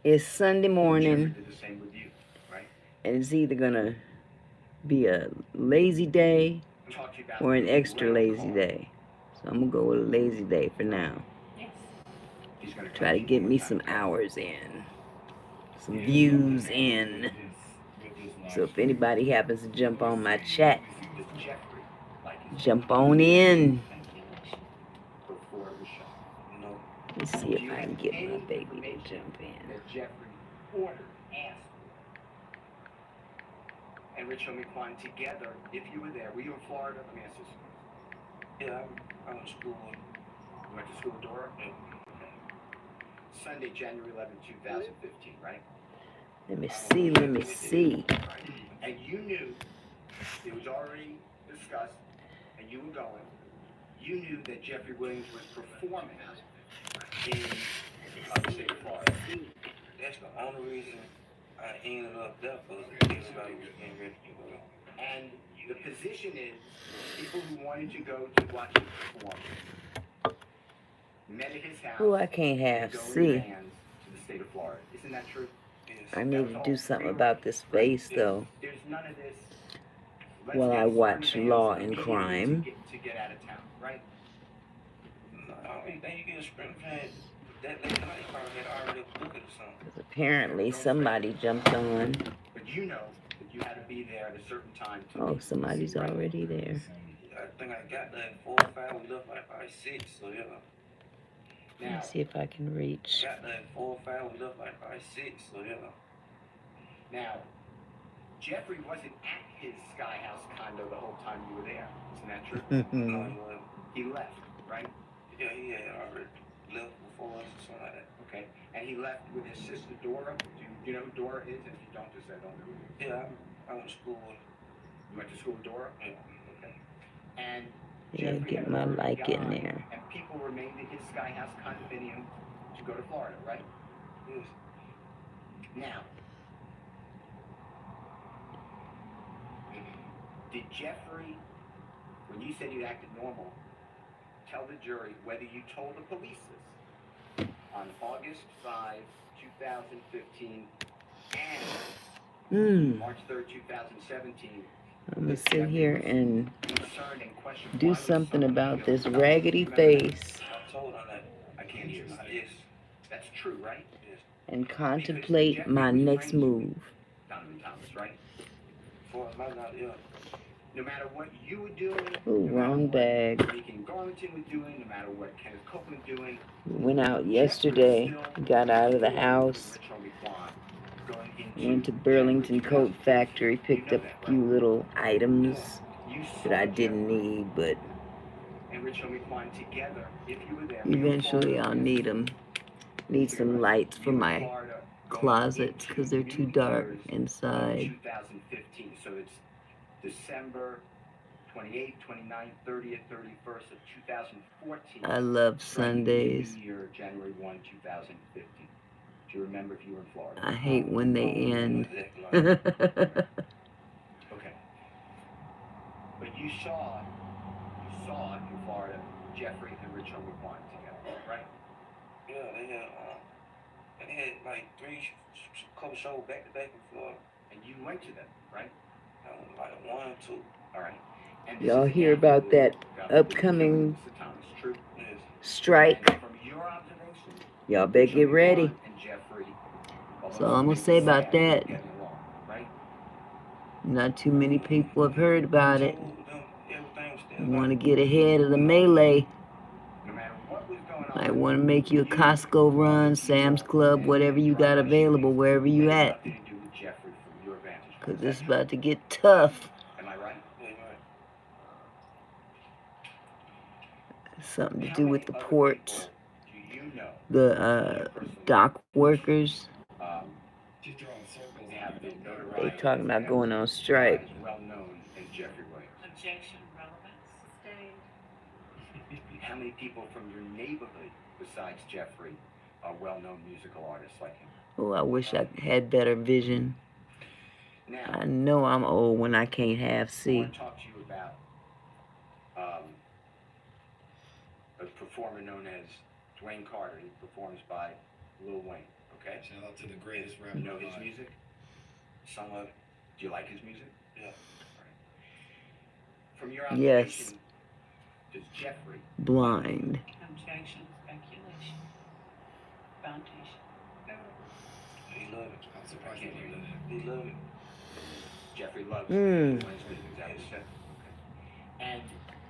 It's Sunday morning, Did the same with you, right? and it's either gonna be a lazy day Talk to you about or an the extra rental lazy car. day. So I'm gonna go with a lazy day for now. Yes. He's gonna come Try to to you one get more me time. some hours in, some Here's something views happened in. with this So live if stream. anybody happens to jump Let me on my see. chat, Does Jeffrey like his jump on in. before the show? No. Let's see Do if you I have can get my any baby to information jump in. that Jeffrey ordered, asked for, and Rich Homie together, if you were there, were you in Florida? Let me ask this. Yeah, I went to school. You went to school with Dora? Yeah. Okay. Sunday, January 11th, 2015, right? Let me see, let me see. Right. And you knew, it was already discussed, and you were going, you knew that Jeffrey Williams was performing in the state of Florida. That's the only reason I ended up there, because everybody was getting ready to go. And the position is, people who wanted to go to watch him perform met at his house. Oh, I can't and have go in see. vans to the state of Florida. Isn't that true? Yes. I That need was to all do something prearranged, about this right? face, though, There's none of this. Let's while I get started in watch advance Law and immediately Crime. to get out of town, right? No, I don't think you get a sprint van that late night. You probably had already booked it or something. Because apparently somebody jumped on. But you know that you had to be there at a certain time to Oh, meet. somebody's Right? already there. I think I got there at 4 or 5. We left like by 6, so yeah. Let Now, me see if I can reach. got there at 4 or 5. We left like by 6, so yeah. Now, Jeffrey wasn't at his Sky House condo the whole time you were there. Isn't that true? No, he wasn't. He left, right? Yeah, he had already left before us or something like that. Okay. And he left with his sister Dora. Do you know who Dora is? If you don't, just say I don't know. Yeah, I went to school with. You went to school with Dora? Yeah. Okay. And Yeah, Jeffrey get had my already like in gone, there. and people remained at his Sky House condominium to go to Florida, right? Yes. Now, did Jeffrey, when you said you acted normal, tell the jury whether you told the police this on August 5, 2015 and March 3rd, 2017? I'm going to sit here and do something about this raggedy face I told her that. I can't hear you. Yes. That's true, right? Yes. and contemplate my next move. Donovan Thomas, right? For my not ill. No matter what you were doing, Ooh, no wrong bag. Deacon Garlington was doing, no matter what Kenneth Copeland was doing. Went out yesterday, got out of the house, went to Burlington Coat Factory, picked up a few little items that I didn't need, but eventually I'll need them. Need some lights for my closets because they're too dark inside. 2015, so it's December 28th, 29th, 30th, 31st of 2014. I love Sundays. Year, January 1, 2015. Do you remember if you were in Florida? I hate when they end. Okay. But you saw in Florida Jeffrey and Rich Homie together, right? Yeah, they had like couple shows back to back in Florida. And you went to them, right? Like 1 or 2. All right. Y'all hear about that upcoming strike? Y'all better get ready. So I'm gonna say about that. Not too many people have heard about it. You want to get ahead of the melee. Might want to make you a Costco run, Sam's Club, whatever you got available, wherever you at. Because it's about to get tough. Something to do with the ports, the dock workers. They talking about going on strike. How many people from your neighborhood besides Jeffrey are well-known musical artists like him? Oh, I wish I had better vision. Now, I know I'm old when I can't have see. I want to talk to you about a performer known as Dwayne Carter. He performs by Lil Wayne, Okay. Shout out to the greatest rapper. You know his music? Some of it. Do you like his music? Yeah. All right. From your observation, does Jeffrey Blind. Objection, speculation, foundation. He love it. I'm surprised he didn't know that. He love it. Jeffrey loves Hmm. Blind music. Is that what you said? Okay. And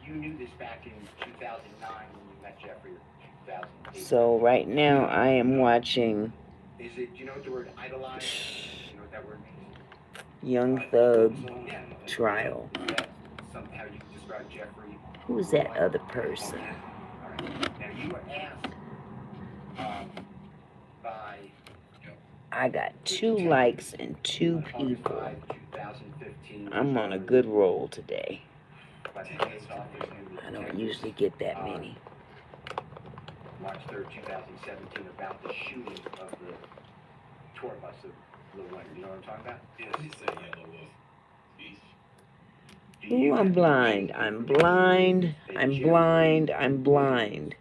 you knew this back in 2009 when you met Jeffrey, or 2008. So right now I am watching Is it? Do you know what the word idolize? You know what that word means? Young Thug Yeah. Trial. Is that somehow you describe Jeffrey? Who's that other person? All right. Now you were asked by I got 2 likes and 2 people. 2015. I'm on a good roll today. By the police office in the I don't usually get that many. March 3rd, 2017, about the shooting of the tour bus of Lil Wayne. You know what I'm talking about? Yes, he said Yellow Wolf. Ooh, I'm blind. I'm blind. I'm blind. I'm blind.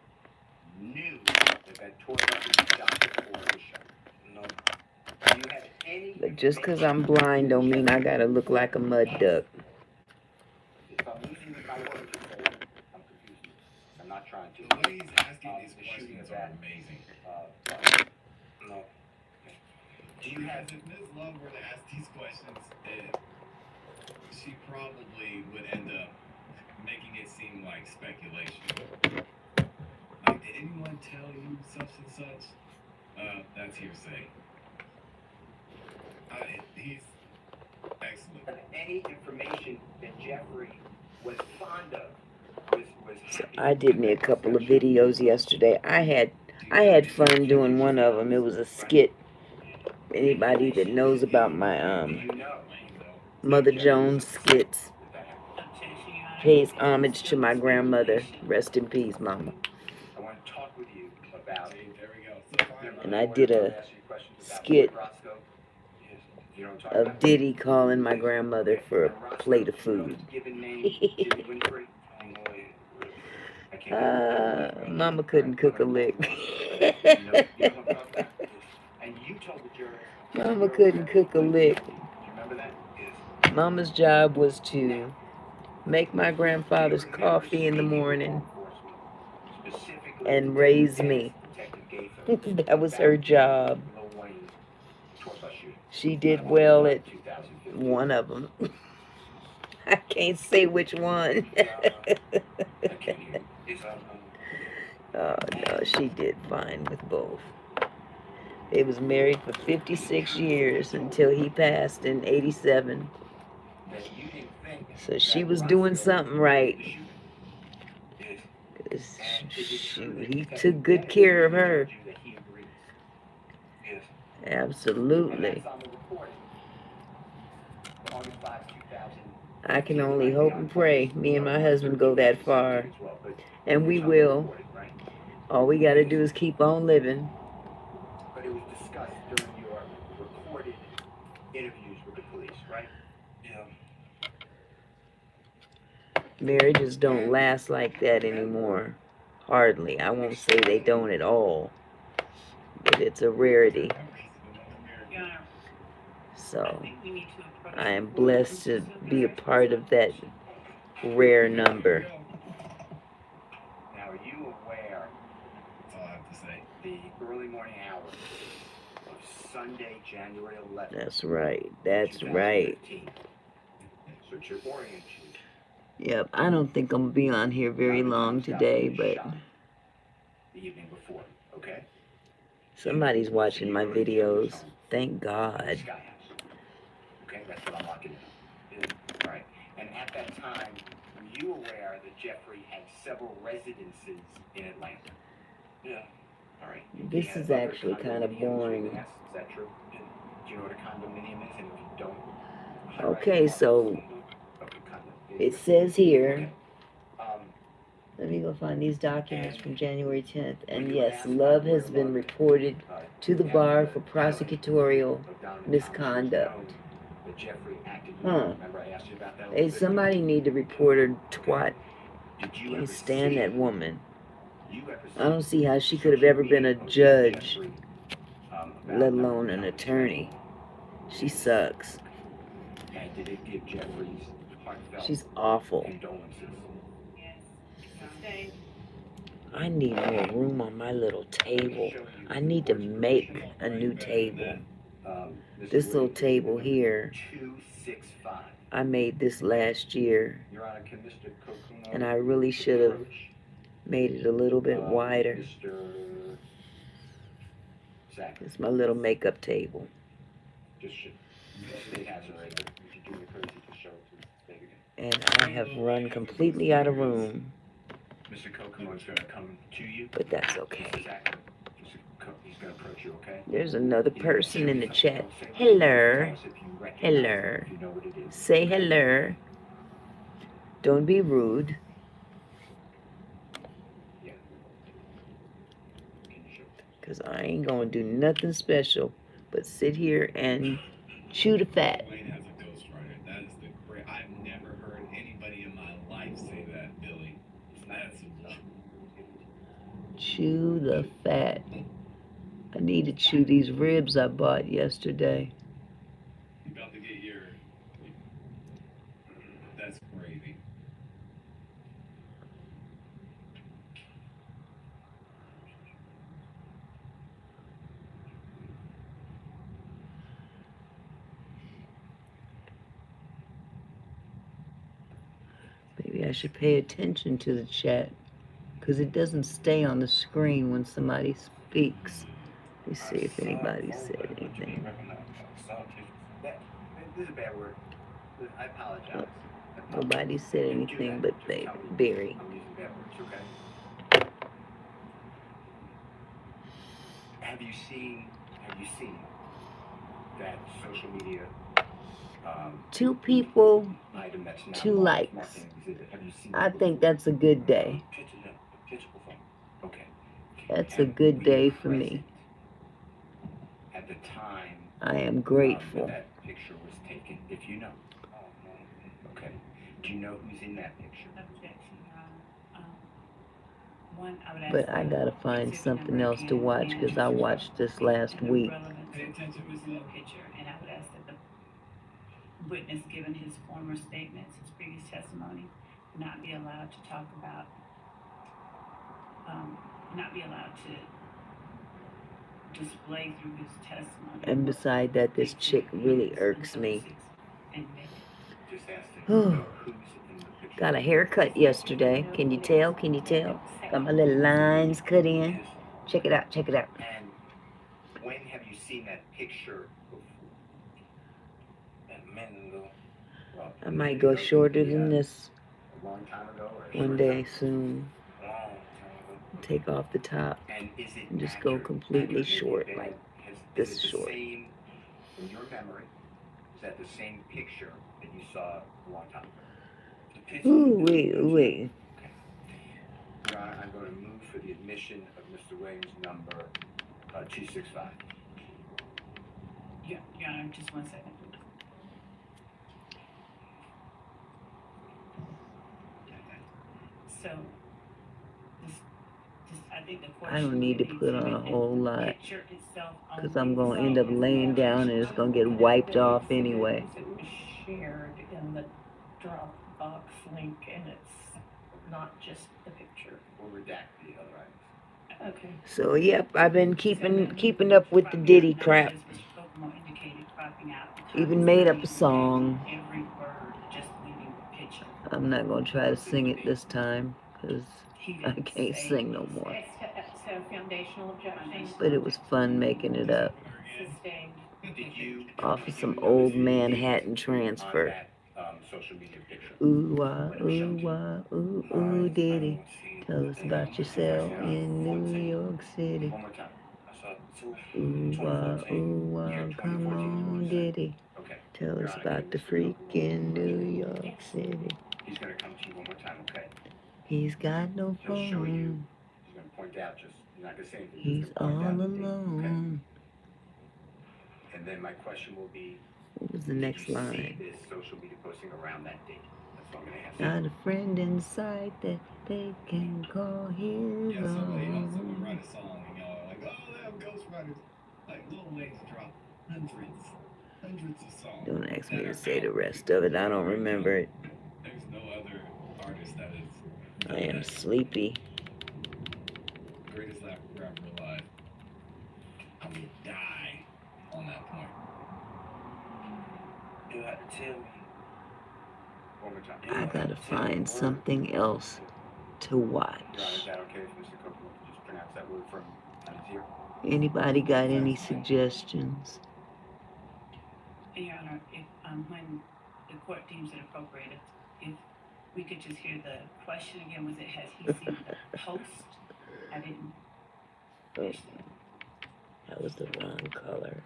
Knew that tour bus was shot before it was shot. No. Do you have any? But just because I'm blind don't mean I gotta look like a mud duck. If I'm using my words, I'm confused. I'm not trying to. The way he's asking these questions are amazing. No. Do you Because have? if Ms. Love were to ask these questions, she probably would end up making it seem like speculation. Like, did anyone tell you such and such? That's hearsay. He's excellent. Any information that Jeffrey was fond of was So I did me a couple of videos yesterday. I had fun doing one of them. It was a skit. Anybody that knows about my Mother Jones skits pays homage to my grandmother. Rest in peace, Mama. I want to talk with you about. There we go. And I did a skit of Diddy calling my grandmother for a plate of food. Mama couldn't cook a lick. Mama couldn't cook a lick. Mama's job was to make my grandfather's coffee in the morning and raise me. That was her job. She did well at one of them. I can't say which one. Oh, no, she did fine with both. They was married for 56 years until he passed in 87. So she was doing something right. He took good care of her. Absolutely. I can only hope and pray me and my husband go that far. And we will. All we got to do is keep on living. But it was discussed during your recorded interviews with the police, right? Yeah. Marriages don't last like that anymore. Hardly. I won't say they don't at all. But it's a rarity. So, I am blessed to be a part of that rare number. Now, are you aware, That's all I have to say, the early morning hours of Sunday, January 11th? That's right. That's right. So it's your orientation. Yep, I don't think I'm going to be on here very long today, but the evening before, okay? somebody's watching my videos. Thank God. Okay, that's what I'm locking in. All right. And at that time, were you aware that Jeffrey had several residences in Atlanta? Yeah. All right. This is actually kind of boring. Is that true? Do you know what a condominium is? And if you don't, Okay, so it says here, let me go find these documents from January 10th. And yes, Love has been reported to the bar for prosecutorial misconduct. Huh. Hey, somebody need to report her twat. Can't stand that woman. I don't see how she could have ever been a judge. let alone an attorney. She sucks. And did it give Jeffrey's heartfelt She's awful. condolences? Yes. Sustained. I need more room on my little table. I need to make a new table. This little table here, 265. I made this last year, Your Honor, can Mr. Kokumo and I really should have made it a little bit wider. Mr. Zach, It's my little makeup table. just should. State has it right. Would you do me a courtesy to show it to the state again? And I have run completely out of room, Mr. Kokumo is going to come to you. but that's okay. Mr. Zach, he's going to approach you, okay? There's another person in the chat. Hello. Hello. Say hello. Don't be rude. Because I ain't going to do nothing special but sit here and chew the fat. Wayne has a ghostwriter. That is the great. I've never heard anybody in my life say that, Billy. That's Chew the fat. I need to chew these ribs I bought yesterday. you about to get your. That's crazy. Maybe I should pay attention to the chat, because it doesn't stay on the screen when somebody speaks. Let me see if anybody said anything. This is a bad word. I apologize. Nobody said anything but Barry. I'm using bad words, okay? Have you seen that social media 2 people, item that's now 2 marked likes. marketing exhibit? Have you seen I that? think that's a good day. Picture phone. Okay. That's a good day for me. At the time I am grateful. that picture was taken, if you know. Okay. Do you know who's in that picture? Objection, Your Honor. One, I would ask But I gotta find something else to watch, because I watched this last week. Pay attention, Miss Love. Picture, and I would ask that the witness, given his former statements, his previous testimony, not be allowed to talk about, not be allowed to display through his testimony. And beside that, this chick really irks me. Just ask to know who's in the picture. Got a haircut yesterday. Can you tell? Can you tell? Got my little lines cut in. Check it out. Check it out. And when have you seen that picture before? A minute ago. Well, I might go shorter than this a long time ago, or one day soon. Long time ago. Take off the top And is it and just go completely short, like this short. Same, in your memory, is that the same picture that you saw a long time ago? The picture. Ooh, wait, wait. Okay. Your Honor, I'm going to move for the admission of Mr. Williams' number 265. Your Honor, just 1 second, please. So, I think the court I don't should need to be put on a exhibited whole the lot, picture itself because only. I'm going to end up laying down and it's going to get wiped off anyway. It was shared in the Dropbox link, and it's not just the picture. We'll redact the other items. Okay. So, yep, I've been keeping up with the Diddy crap. Even made up a song. Every word, just leaving the picture. I'm not going to try to sing it this time, because He I didn't can't say- sing no more. So foundational objection. But it was fun making it up Sustained. Did you off of some old Manhattan transfer. on that social media picture? Ooh, wah, ooh, Diddy. Tell us about yourself in New York City. One more time. I saw two. Ooh, wah, come on, Diddy. Okay. Tell us about the freak in New York City. He's going to come to you one more time, okay? He's got no He'll show you. phone. He's going to point out just, you're not going to say anything. He's just gonna all point out the date, alone. okay? And then my question will be, What was the did next you line? see this social media posting around that date? That's what I'm going to ask. Not a friend in sight that they can call his Yeah, somebody own. write a song and y'all are like, oh, they have ghostwriters. Like, Lil Wayne's dropped hundreds of songs. Don't ask me that to are say the out rest of it. I don't right remember now. it. There's no other artist that is I am sleepy. greatest rapper alive. I would die on that point. You have to tell me. One more time. I gotta find something else to watch. Is that okay if Mr. Copeland just pronounce that word from his ear? Anybody got any suggestions? Your Honor, if, when the court deems it appropriate, if we could just hear the question again, was it, has he seen the post? I didn't. Oh, that was the wrong color.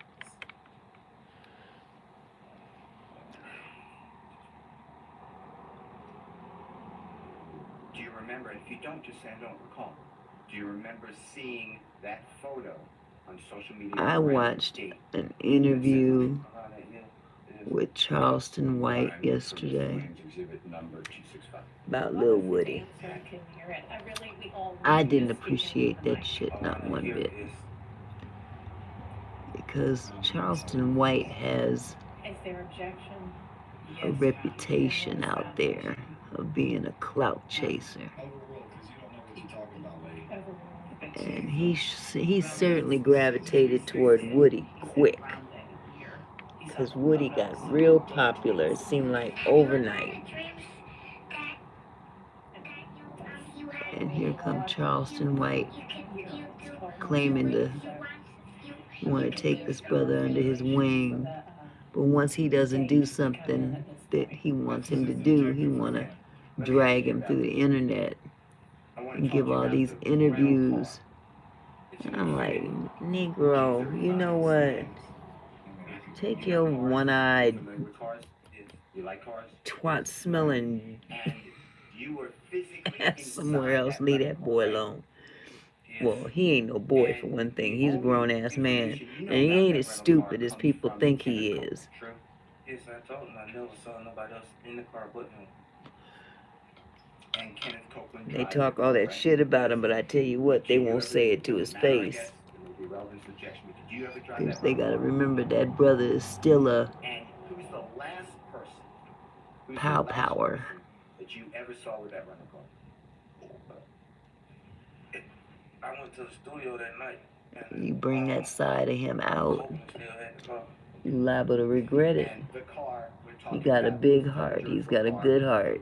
Do you remember, if you don't, just say I don't recall. Do you remember seeing that photo on social media? I watched an interview with Charleston White yesterday about Lil Woody. So I couldn't hear it. We all I need didn't to speak appreciate into the that mic. shit not one bit. Because Charleston White has Is there objection? a reputation out there of being a clout chaser. Overruled, because you don't know what you're talking about, lady. Overruled. And he certainly gravitated toward Woody quick. Because Woody got real popular, it seemed like overnight. And here come Charleston White claiming to want to take this brother under his wing. But once he doesn't do something that he wants him to do, he want to drag him through the internet and give all these interviews. And I'm like, Negro, you know what? Take your one-eyed, twat-smelling ass somewhere else. Leave that boy alone. Well, he ain't no boy for one thing. He's a grown-ass man. And he ain't as stupid as people think he is. Yes, I told him I never saw nobody else in the car but him. And Kenneth Copeland. They talk all that shit about him, but I tell you what, they won't say it to his face. Because they gotta remember that brother is still a power. That you ever saw with that rental car? I went to the studio that night. You bring that side of him out, Copeland still had the car. you liable to regret it. And the car, He got a big heart. He's got a good heart.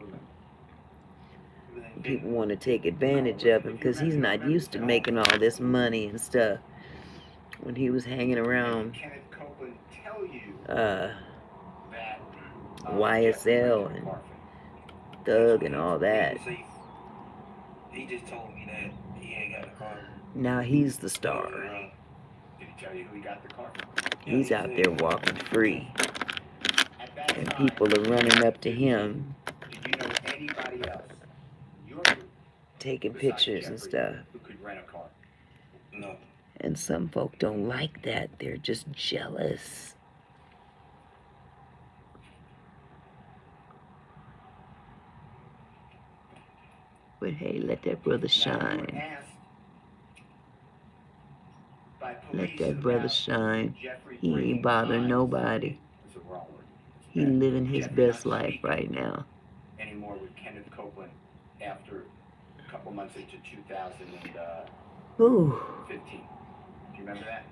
People want to take advantage of him because he's not used to making all this money and stuff. When he was hanging around YSL and Thug and all that. He just told me that he ain't got the car. Now he's the star. Did he tell you who he got the car from? He's out there walking free. And people are running up to him, Did you know anybody else in your group taking pictures and stuff. who could rent a car? No. And some folk don't like that. They're just jealous. But hey, let that brother shine. Let that brother shine. He ain't bothering nobody. He living his best life right now. Anymore with Kenneth Copeland after a couple months into 2015. Ooh. Do you remember that?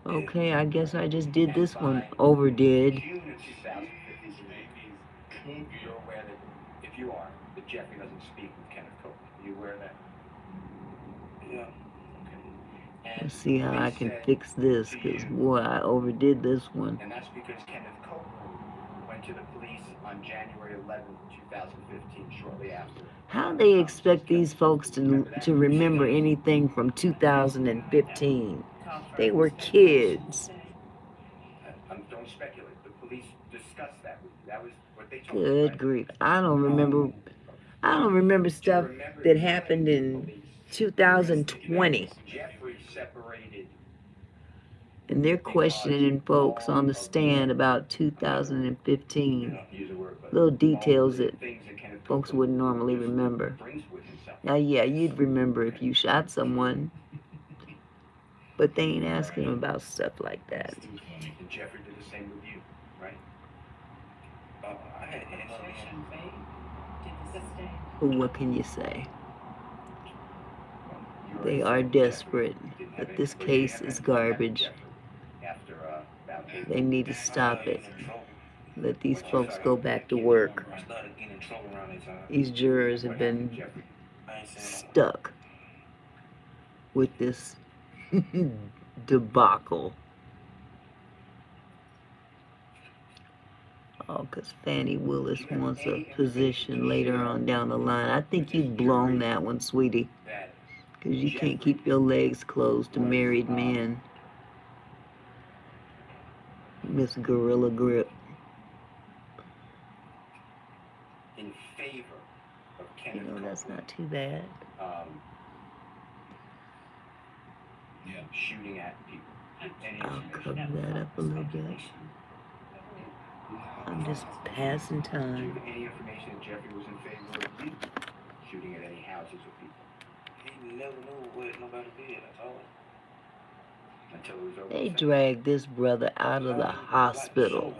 Okay, I guess I just did this one overdid. June of 2015, you're aware that, if you are, that Jeffrey doesn't speak with Kenneth Copeland. Are you aware of that? Yeah. Okay. Let's see how I can fix this, because boy, I overdid this one. And that's because Kenneth Copeland went to the police on January 11th, 2015, shortly after. How they expect these folks to remember anything from 2015? They were kids. Don't speculate. The police discussed that with you. That was what they told you. Good grief. I don't remember stuff that happened in 2020. Jeffrey separated. And they're questioning folks on the stand about 2015. Little details that folks wouldn't normally remember. Now, yeah, you'd remember if you shot someone. But they ain't asking him about stuff like that. It's too funny. And Jeffrey did the same with you, right? I had Objection, Faye. Did the Sustain. But what can you say? You They already are said Jeffrey desperate, didn't have but any- this well, you didn't case have is any contact with garbage. Jeffrey after about 8 They need to stop it. Let these folks go back to work. I started getting in trouble around that time. These jurors have What happened, been Jeffrey? I ain't saying no more. stuck with this debacle. Oh, because Fannie Willis wants a position later on down the line. I think you've blown that one, sweetie. That Because you can't keep your legs closed to married men. Miss Gorilla Grip. in favor of You Kenneth know, that's Copeland, not too bad. Yeah. shooting at people. Any I'll information? cover that up a little bit. I'm just passing Do you time. have any information that Jeffrey was in favor of you shooting at any houses or people He never knew what nobody did. That's all. until it was over? They with? dragged this brother out of the hospital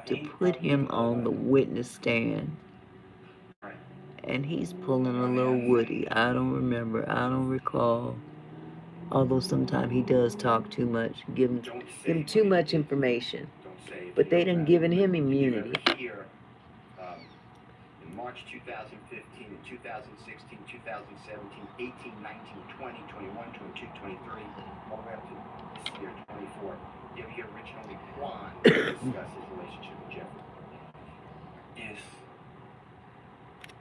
to put him on the witness stand. Right. And he's pulling a little Woody. I don't remember. I don't recall. Although sometimes he does talk too much. Give him too much information. Don't say if But you they know done about given it. him Did you immunity. ever hear, in March 2015, in 2016, 2017, 18, 19, 20, 21, 22, 23, all the way up to this year, 24, you ever hear Rich Homie Quan discuss his relationship with Jeffrey? Yes.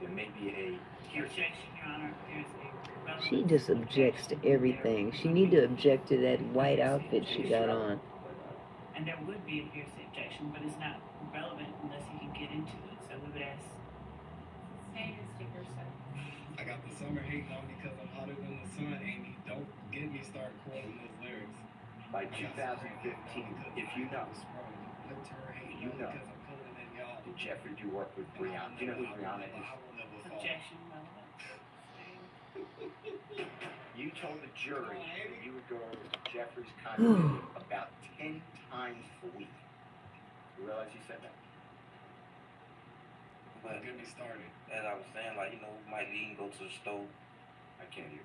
There may be a hearsay. Objection, Your Honor. There's a relevant She just objects to everything. She need to object to that white outfit she got on. And there would be a hearsay objection, but it's not relevant unless he can get into it. So we would ask. I got the summer hating on me because I'm hotter than the sun, Amy. Don't get me started quoting those lyrics. By 2015, if you know, did Jeffrey do work with Brianna? Do you know who Brianna is? Objection, relevant. You told the jury that you would go over to Jeffrey's condominium about 10 times a week. You realize you said that? But get me started. As I was saying, like, we might leave and go to the store. I can't hear.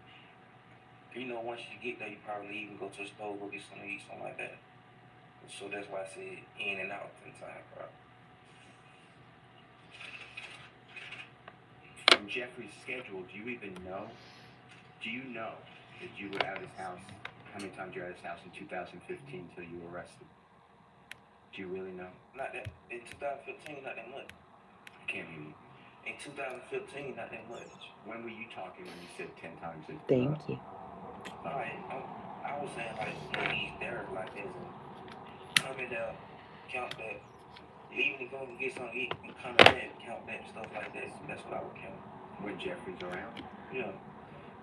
Once you get there, you probably leave and go to the store, go get something to eat, something like that. So that's why I said in and out 10 times, bro. From Jeffrey's schedule, do you even know? Do you know that you were at his house? How many times you were at his house in 2015 until you were arrested? Do you really know? Not that in 2015, not that much. I can't hear you. In 2015, not that much. When were you talking when you said 10 times? Thank you. I was saying like when he's there, like there's a coming there, count that, leaving to go and get something to eat, and coming back, count that, stuff like that. So that's what I would count. When Jeffrey's around? Yeah.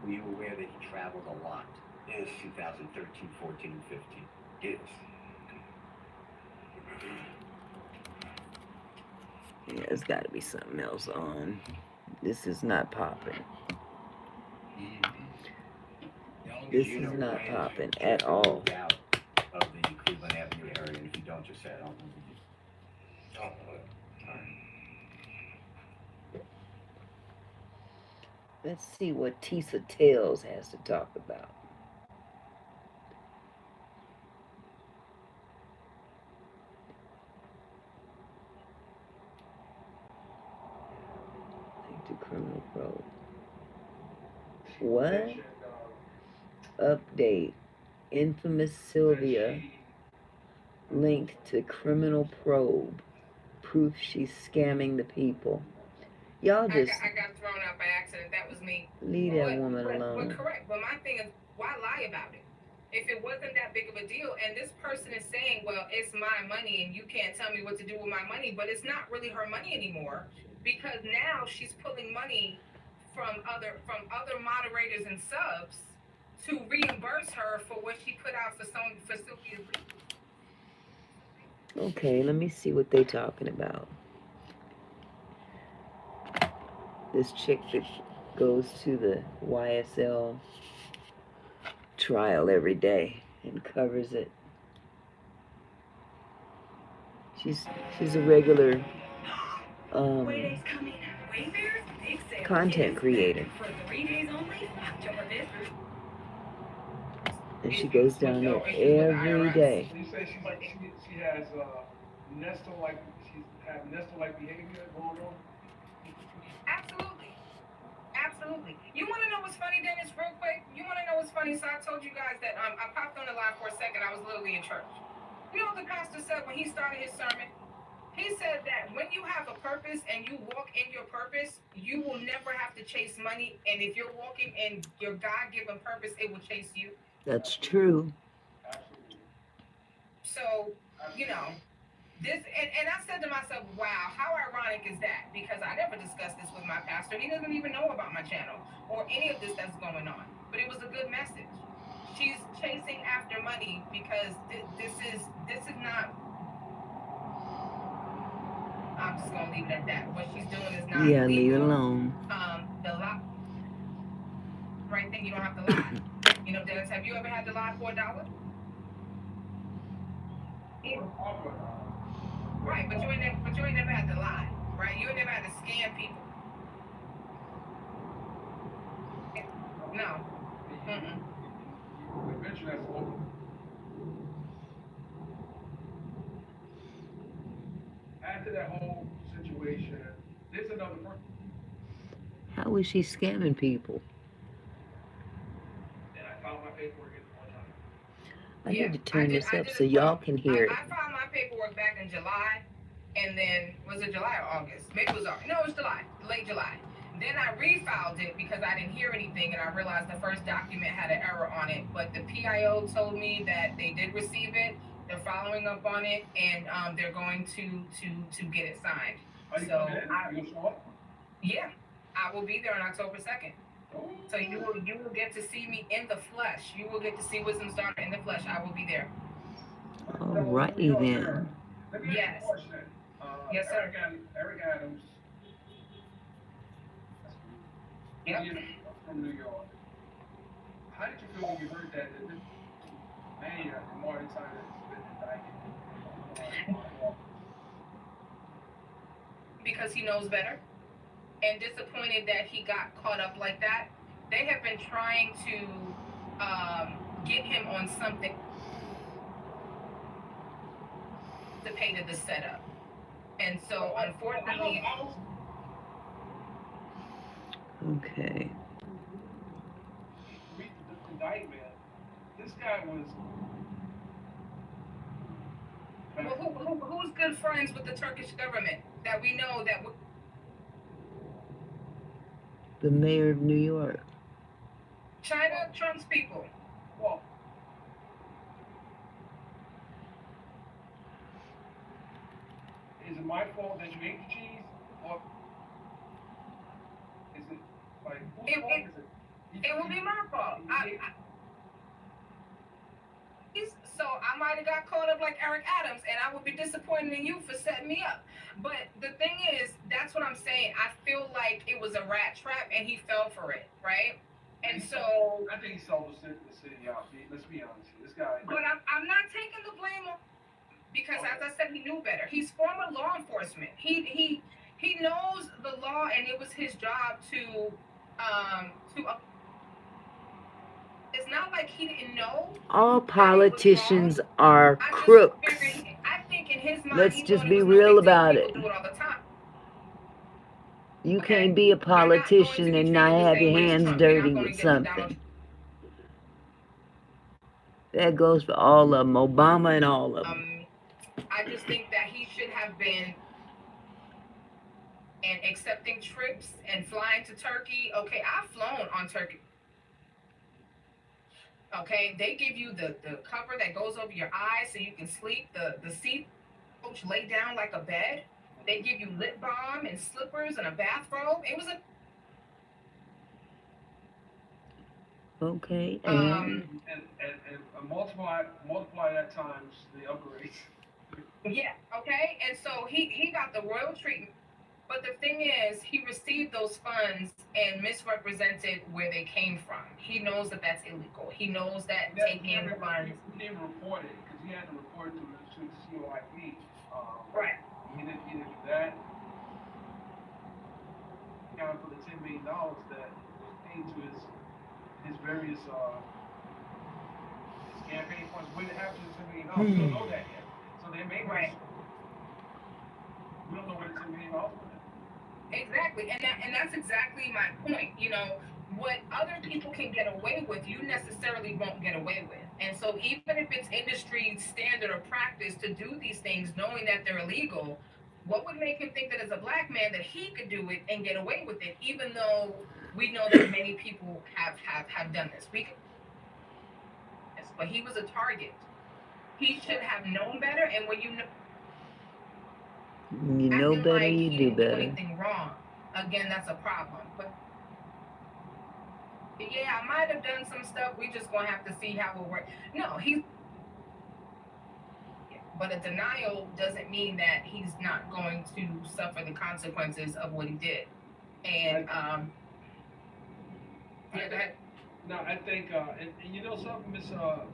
Were you aware that he traveled a lot? Yes. 2013, 14, and 15. Yes. Yeah, there's got to be something else on. This is not popping. This is not popping at all. Out of the Cleveland Avenue area, and if you don't, just say I don't know. Oh, well. Let's see what Tisa Tales has to talk about. To criminal probe. What? Update. Infamous Sylvia linked to criminal probe. Proof she's scamming the people. Y'all just I got thrown out by accident. That was me. leave that woman alone. But correct. But my thing is, why lie about it? If it wasn't that big of a deal, and this person is saying, well, it's my money and you can't tell me what to do with my money, but it's not really her money anymore, because now she's pulling money from other moderators and subs to reimburse her for what she put out for Sylvia's legal. Okay, let me see what they talking about. This chick that goes to the YSL trial every day and covers it. She's a regular content creator. And she goes down there every day. You say she has Nestor-like, she's have Nestor-like behavior going on? Absolutely. Absolutely. You want to know what's funny, Dennis, real quick? You want to know what's funny? So I told you guys that I popped on the live for a second. I was literally in church. You know what the pastor said when he started his sermon? He said that when you have a purpose and you walk in your purpose, you will never have to chase money. And if you're walking in your God-given purpose, it will chase you. That's true. So, you know, this, and I said to myself, wow, how ironic is that? Because I never discussed this with my pastor. He doesn't even know about my channel or any of this that's going on. But it was a good message. She's chasing after money because this is not. I'm just gonna leave it at that. What she's doing is not legal. Leave it alone. The lie. Right thing, you don't have to lie. You know, Dennis, have you ever had to lie for $1? Yeah. Right, but you ain't never had to lie, right? You ain't never had to scam people. No. Eventually that's over. After that whole situation, there's another person. How is she scamming people? And I found my paperwork at one time. I need to turn this up so y'all can hear it. I filed my paperwork back in July, and then, was it July or August? Maybe it was August. No, it was July, late July. Then I refiled it because I didn't hear anything, and I realized the first document had an error on it. But the PIO told me that they did receive it. They're following up on it, and they're going to get it signed. So yeah, I will be there on October 2nd. So you will get to see me in the flesh. You will get to see Wisdom's daughter in the flesh. I will be there. Alrighty then. Yes. Yes, sir. Eric Adams. Yep. From New York. How did you feel when you heard that man, Martin Tyler has been indicted? Because he knows better, and disappointed that he got caught up like that. They have been trying to get him on something to pay to the setup, and so unfortunately. Okay. Read the indictment. This guy was. Well, who's good friends with the Turkish government that we know that? The mayor of New York. China trumps people. Well, is it my fault that you ate the cheese, or is it like whose fault is it? It will be my fault. So I might have got caught up like Eric Adams, and I would be disappointed in you for setting me up. But the thing is, that's what I'm saying. I feel like it was a rat trap, and he fell for it, right? And so I think he sold the city out. Let's be honest. This guy. But I'm not taking the blame on, because as I said, he knew better. He's former law enforcement. He knows the law, and it was his job to. It's not like he didn't know. All politicians are crooks. I think in his mind, let's just be real about it. You can't be a politician and not have your hands dirty with something. That goes for all of them, Obama and all of them. I just think that he should have been and accepting trips and flying to Turkey. Okay, I've flown on Turkey. Okay, they give you the cover that goes over your eyes so you can sleep. The seat coach lay down like a bed. They give you lip balm and slippers and a bathrobe. It was a okay. And multiply that times the upgrades. Yeah. Okay. And so he got the royal treatment. But the thing is, he received those funds and misrepresented where they came from. He knows that that's illegal. He knows that taking in funds. He didn't report it because he had to report to the COIP. Right. He didn't do that. Account for the $10 million that was paid to his various his campaign funds. What happened to the $10 million? We don't know that yet. So they may Right. We don't know where the $10 million went. Exactly, and that's exactly my point. You know, what other people can get away with, you necessarily won't get away with. And so, even if it's industry standard or practice to do these things, knowing that they're illegal, what would make him think that as a black man that he could do it and get away with it, even though we know that many people have done this? But he was a target. He should have known better, and when you know better, like you he do didn't better. do anything wrong, again, that's a problem. But yeah, I might have done some stuff. We just gonna have to see how it works. No, but a denial doesn't mean that he's not going to suffer the consequences of what he did. And yeah, go ahead. No, I think, and you know something, Miss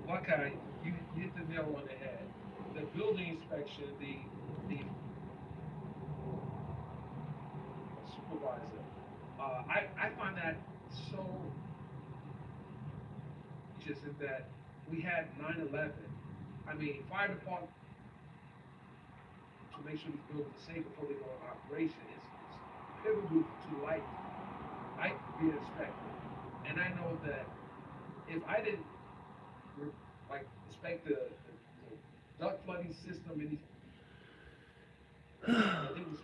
Buckeye, you hit the nail on the head. The building inspection, the supervisor, I find that so just in that we had 9/11. I mean, fire department to make sure these buildings are safe before they go in operation is pivotal to life being inspected. And I know that if I didn't inspect the duct flooding system and I didn't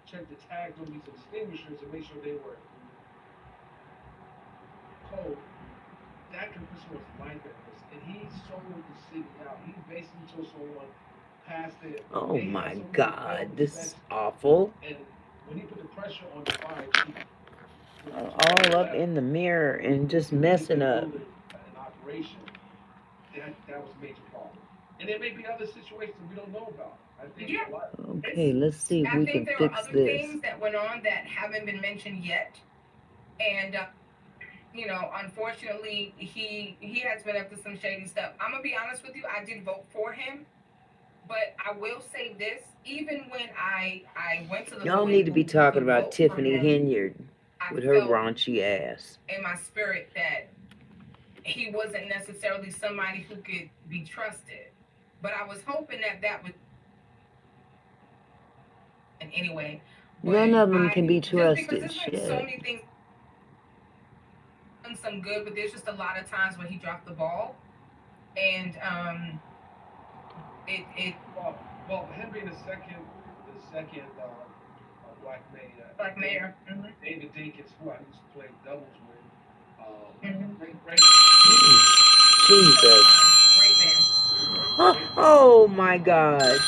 check the tags on these extinguishers and make sure they were cold, that can put someone's life at risk. And he sold the city out. He basically told someone past it. Oh my God, this is awful. And when he put the pressure on the fire chief, all up in the mirror and just messing up. An operation, that was a major problem. And there may be other situations we don't know about. I think a lot. Okay, let's see if we can fix this. I think there are other things that went on that haven't been mentioned yet. And you know, unfortunately, he has been up to some shady stuff. I'm gonna be honest with you, I did vote for him, but I will say this: even when I went to the y'all need to be talking about Tiffany Henyard with her raunchy ass. In my spirit, that he wasn't necessarily somebody who could be trusted, but I was hoping that would. And anyway, none of them can be trusted. Just because there's so many things. Some good, but there's just a lot of times when he dropped the ball, and well, him being the second black mayor, mm-hmm. David Dinkins, who I used to play doubles with, great Jesus, great man. Oh my God,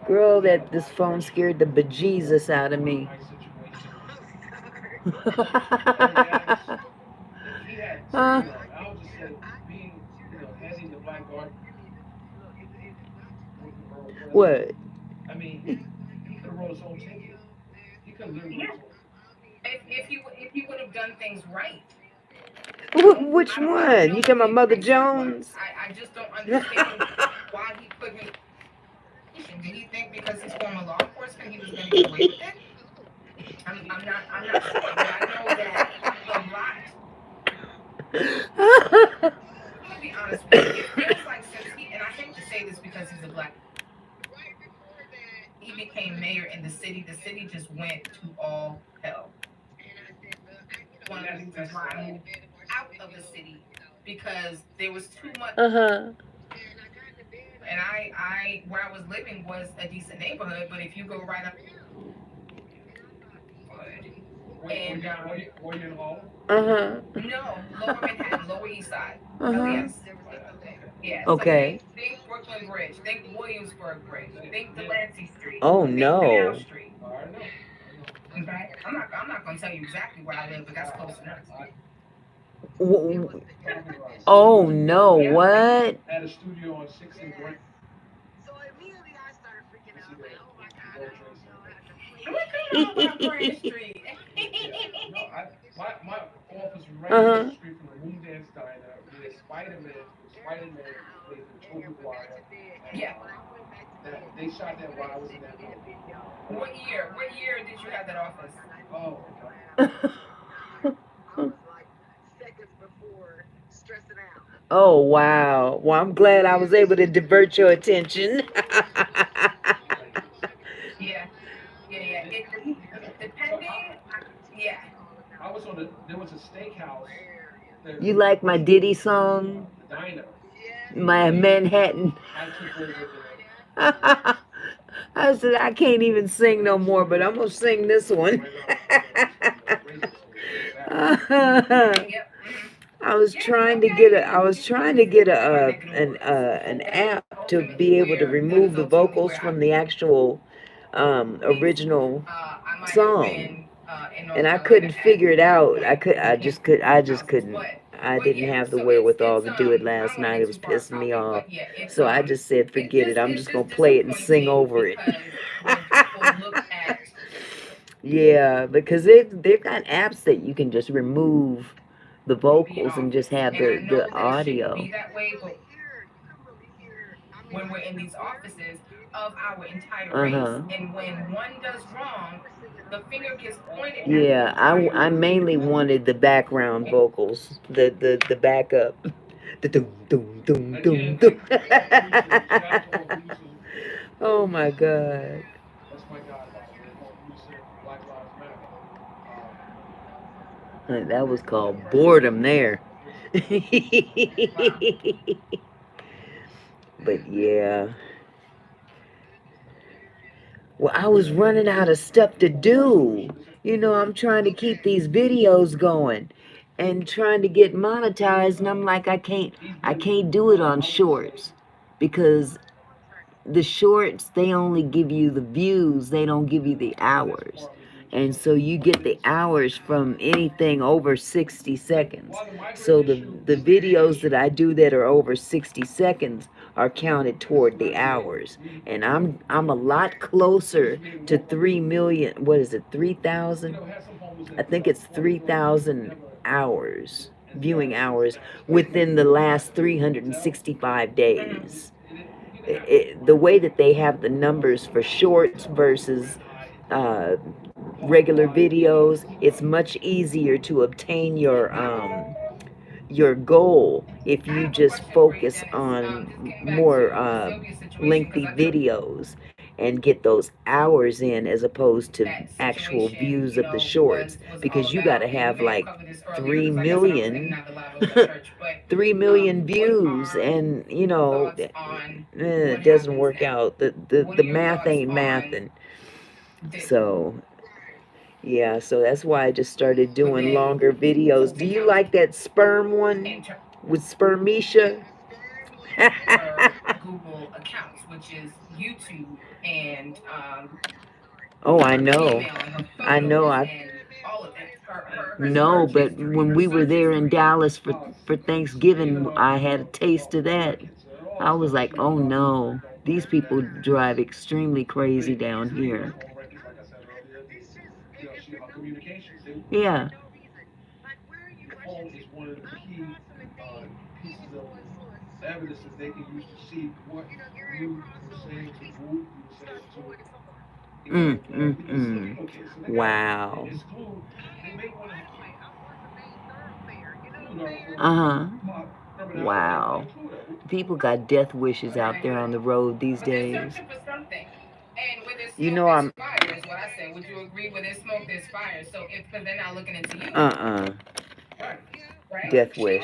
girl, that this phone scared the bejesus out of me. What? I mean, he could have wrote his own ticket. He could have literally wrote if he would have done things right. Which one? You talking about Mother Jones? I just don't understand why he couldn't. Did he think because he's former law enforcement he was going to get away with it? I'm not sure, but I know that a lot. I'm gonna be honest with you. It feels like since and I hate to say this because he's a black. He became mayor in the city just went to all hell. One of the reasons why I moved out of the city because there was too much. And I where I was living was a decent neighborhood, but if you go right up. And were you in Hall? No, Lower Manhattan, Lower East Side. Yes. Yeah. Okay. So think Brooklyn Bridge. Think Williamsburg Bridge. Think Delancey Street. Oh think no. Canal Street. Okay. I'm not gonna tell you exactly where I live, but that's close enough. Oh no! Yeah. What? At a studio on 6th and Grand. So immediately I started freaking out. Like, oh my God. Look at all my Street. No, my office was right across the street from the Moon Dance Diner, where Spider-Man plays with Tobey Maguire. Yeah. They shot that while I was in that building. What year? What year did you have that office? Oh, okay. Oh, wow. Well, I'm glad I was able to divert your attention. Yeah. Depending, yeah. I was there was a steakhouse. You like my Diddy song? The Diner. My Manhattan. I took over there. I said, I can't even sing no more, but I'm going to sing this one. I was trying to get an app to be able to remove the vocals from the actual original song, and I couldn't figure it out. I just couldn't. I didn't have the wherewithal to do it last night. It was pissing me off. So I just said, forget it. I'm just gonna play it and sing over it. Yeah, because they've got apps that you can just remove the vocals and just have the audio. When we're in these offices of our entire race, and when one does wrong, the finger gets pointed. Yeah, I mainly wanted the background vocals, the backup, the doom doom doom doom doom. Oh my God. That's my God, Black Lives Matter. That was called boredom there. But yeah. Well, I was running out of stuff to do. You know, I'm trying to keep these videos going and trying to get monetized, and I'm like, I can't do it on shorts, because the shorts, they only give you the views, they don't give you the hours. And so you get the hours from anything over 60 seconds. So the videos that I do that are over 60 seconds are counted toward the hours. And I'm a lot closer to 3 million, what is it, 3,000? I think it's 3,000 hours, viewing hours, within the last 365 days. The way that they have the numbers for shorts versus regular videos, it's much easier to obtain your goal if you just focus on more lengthy videos and get those hours in, as opposed to actual views of the shorts, because you got to have like 3 million 3 million views, and you know, it doesn't work out. The math ain't mathing. So yeah, so that's why I just started doing longer videos. Do you like that sperm one with Spermisha? Google accounts, which is YouTube and oh, I know. No, but when we were there in Dallas for Thanksgiving, I had a taste of that. I was like, oh no, these people drive extremely crazy down here. Yeah. Home is one of the key pieces of evidence that they can use to see what you were saying to who you were saying to. Wow. Wow. People got death wishes out there on the road these days. You know, I'm. Would you agree with this smoke, this fire? So if, because they're not looking into you. Right? Death wish.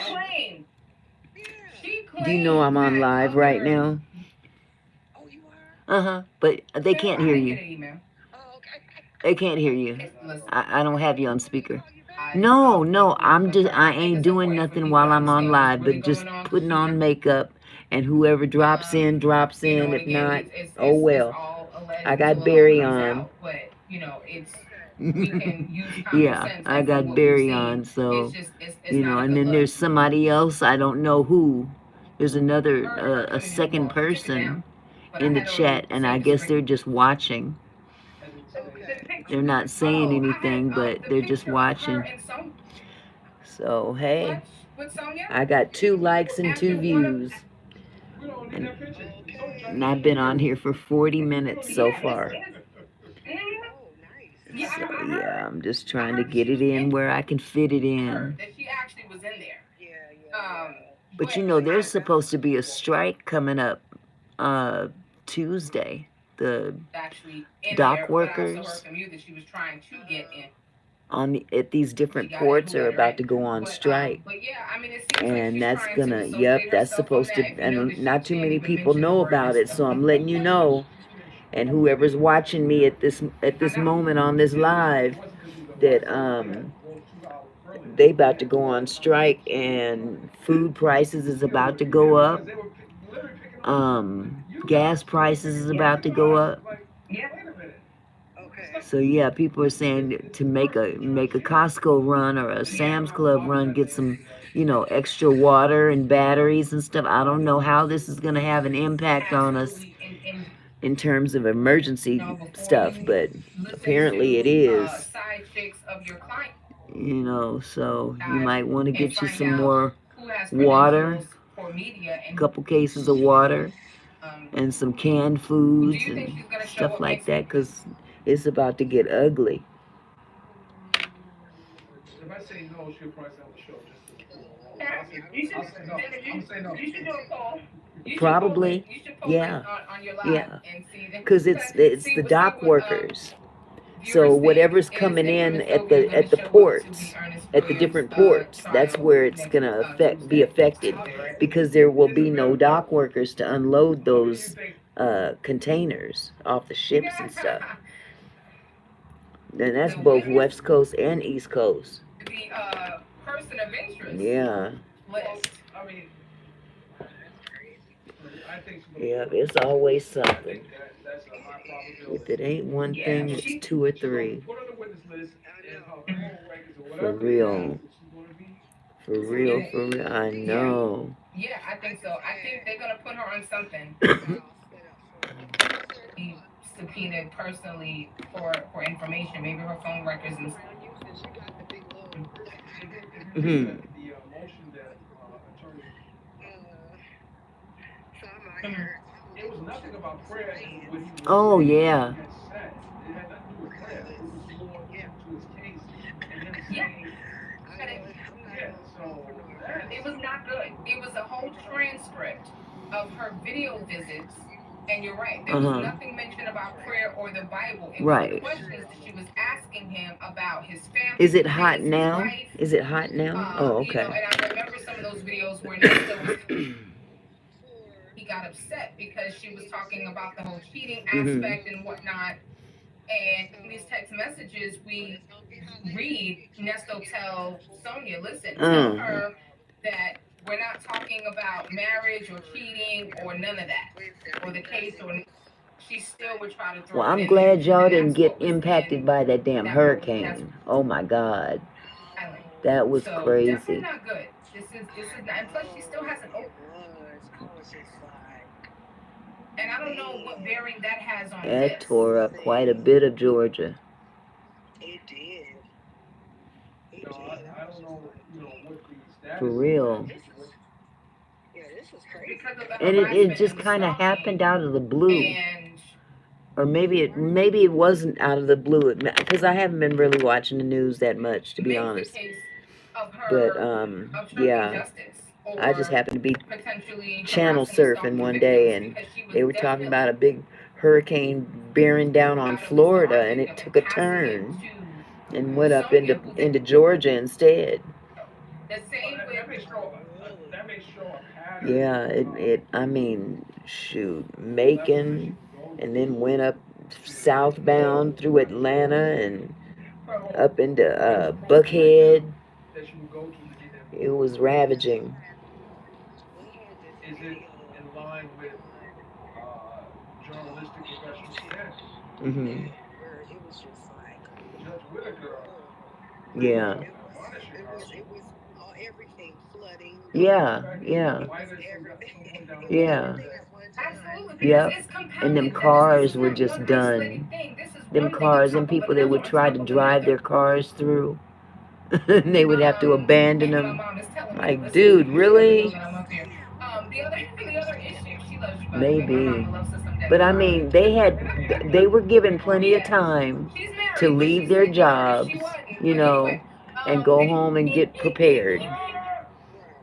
Do you know I'm on live right now? But they can't hear you. They can't hear you. I don't have you on speaker. No, I ain't doing nothing while I'm on live, but just putting on makeup, and whoever drops in, drops in. If not, oh well. I got Barry on. Yeah, I got Barry on, so, you know, and then there's somebody else, I don't know who. There's another, a second person in the chat, and I guess they're just watching. They're not saying anything, but they're just watching. And Sonya. So, hey, With Sonya? I got 2 likes and 2 views. We don't need that picture. And I've been on here for 40 minutes so far. Yeah, So, I yeah, I'm just trying to get it in where I can fit it in. that she actually was in there. But you know, there's supposed to be a strike coming up Tuesday. The Actually dock workers from you that she was trying to get in. at these different ports are about to go on strike. But yeah, I mean, it seems And like that's she's gonna, trying to yep, associate that's herself supposed on to, that. If you and notice, not she too many didn't even people mention know her and about it, stuff so I'm like letting you know. And whoever's watching me at this moment on this live, that they about to go on strike, and food prices is about to go up. Gas prices is about to go up. So yeah, people are saying to make a Costco run or a Sam's Club run, get some, you know, extra water and batteries and stuff. I don't know how this is gonna have an impact on us in terms of emergency stuff, but apparently it is. Side chicks of your client. You know, so you might want to get you some more water, a couple cases of water, and some canned foods and stuff like that, because it's about to get ugly. If I say no, she'll probably say on the show just to. You should, I'll say no. I'm say no. You should do a poll. Probably, yeah, on your live yeah, and see because it's the dock workers. So whatever's coming in at the ports, at the different ports, that's where it's gonna be affected, because there will be no dock workers to unload those containers off the ships and stuff. And that's both West Coast and East Coast. The person of interest. Yeah. List. I mean, I think Yeah, it's always something. that's a high probability. If it ain't one thing, it's 2 or 3. Put on the witness list and her phone records or For whatever. real. She's gonna be. For real. I know. Yeah, I think so. I think they're gonna put her on something. Be subpoenaed personally for information, maybe her phone records and. Mm-hmm. The motion that attorney. It was nothing about prayer and what he was. Oh yeah. It had nothing to do with prayer. It was more to his case and him saying. Yeah. So. It was not good. It was a whole transcript of her video visits, and you're right. There was nothing mentioned about prayer or the Bible. It was the questions that she was asking him about his family. Is it hot now? Is it hot now? Oh, okay. You know, and I remember some of those videos where he got upset because she was talking about the whole cheating aspect and whatnot. And in these text messages, we read Nesto tell Sonya, listen, tell her that we're not talking about marriage or cheating or none of that, or the case, or she still would try to throw. Well, I'm glad y'all didn't get impacted by that damn hurricane. Oh my God, that was crazy. Definitely not good. This is not, and plus she still hasn't opened. And I don't know what bearing that has on this. That tore up quite a bit of Georgia. It did. I don't know, what the status. For real. Yeah, this is crazy. And it just kind of happened out of the blue. Or maybe it wasn't out of the blue, because I haven't been really watching the news that much, to be honest. But yeah, I just happened to be channel surfing one day, and they were talking about a big hurricane bearing down on Florida, and it took a turn and went up into Georgia instead. Yeah, I mean, shoot, Macon, and then went up southbound through Atlanta and up into Buckhead. It was ravaging. Is it in line with journalistic professional standards? Mm-hmm. It was just like Judge Whitaker. Yeah. It was everything flooding. Yeah. Yeah. Absolutely. Yep. And them cars were just done. them cars, them people that would try to drive their cars through. And they would have to abandon them. Like, dude, really? The other issue, she loves you, by the way. My Maybe. mama loves her some Debbie But I Harry. mean, they were given plenty of time She's married, to but leave she's their single. If jobs, she wasn't, you but know, anyway, and go home and get prepared.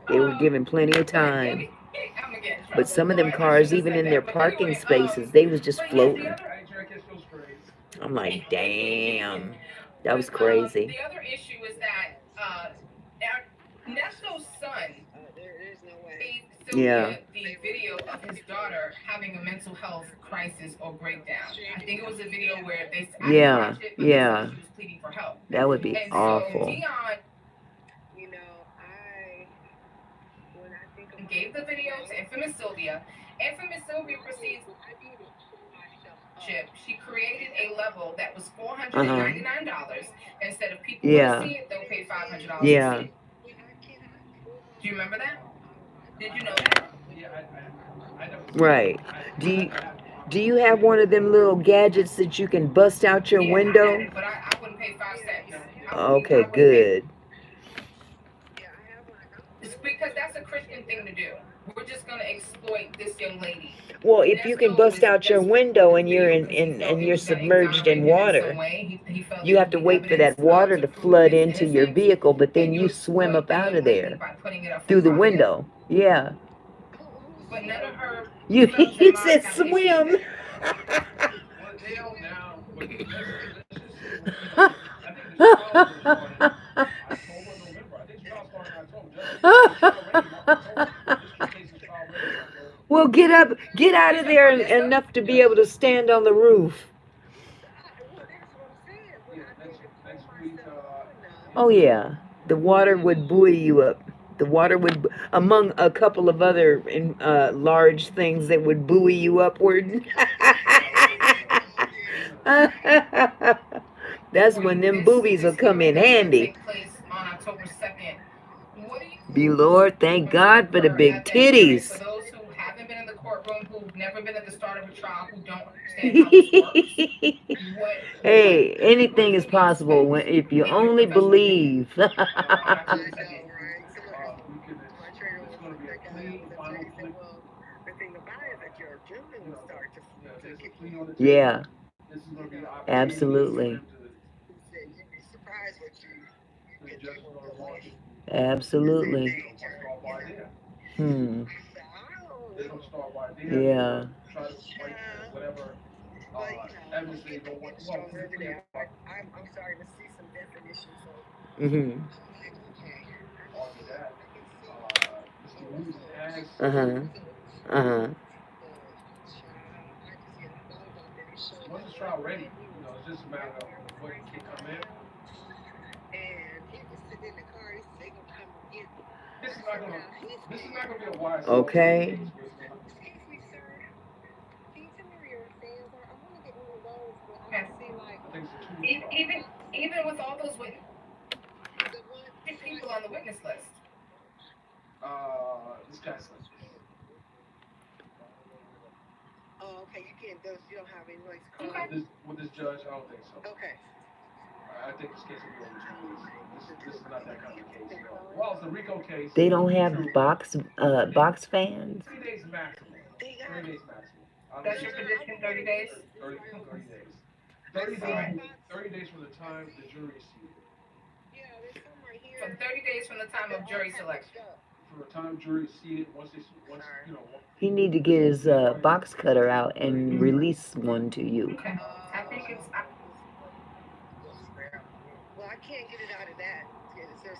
They were given plenty of time. I'm gonna get in trouble. But some of them Lord, I cars, shouldn't even have in said their that. But parking anyway, spaces, they was just but yes, floating. the other I ain't trying to catch those strays. I'm like, damn. That was but, crazy. the other issue is that Nesto's son There's no way. gave Sylvia Yeah. the video of his daughter having a mental health crisis or breakdown. I think it was a video where they Yeah, watched it, but yeah. she was pleading for help. That would be And awful. so Dion You know, when I think about gave the video to Infamous Sylvia. Infamous Sylvia proceeds. She created a level that was $499. Instead of people Yeah. to see it, they'll pay $500 Yeah. to see it. Do you remember that? Did you know that? Yeah, I never. Right. Do you have one of them little gadgets that you can bust out your Yeah, I window? had it, but I wouldn't pay 5 cents. Okay, good. It's because that's a Christian thing to do. We're just gonna exploit this young lady. Well, if you can bust out your window and you're and you're submerged in water, you have to wait for that water to flood into your vehicle, but then you swim up out of there through the window. Yeah. But none of her. You he said swim. Well, they don't now. But let's just say, I think the trial was started October, November. I think the trial started in October. This case is trial ready in October. Well, get out of there enough to be able to stand on the roof. Yeah, next week. Oh yeah, the water would buoy you up. The water would, among a couple of other large things that would buoy you upward. That's when them boobies will come in handy. Be Lord, thank God for the big titties. For those who haven't been in the courtroom, who've never been at the start of a trial, who don't understand how this works, hey, anything is possible when if you only believe. Yeah, absolutely. Absolutely. Yeah. Mhm. Uh-huh. Uh-huh. Once the trial ready, it's just a matter of what can come in. And he was sitting in the car. He said, "They gonna come and get me." This is not gonna be a wise. Okay. Excuse me, sir. Can you tell me where your fans are? I want to get one of those, but I can see like. Even with all those people on the witness list. This guy's like. Oh, okay. You don't have any rights. Okay. With this judge, I don't think so. Okay. I think this case will be over. This is not that kind of case. Well, it's a RICO case. They don't have box fans. 3 days maximum. 3 days maximum. That's your position, 30 days? 30 days. 30 days from the time the jury is seated. Yeah, there's some right here. From 30 days from the time of jury selection. From the time jury is seated, once He need to get his box cutter out and release one to you. Okay. I think it's. Well, I can't get it out of that.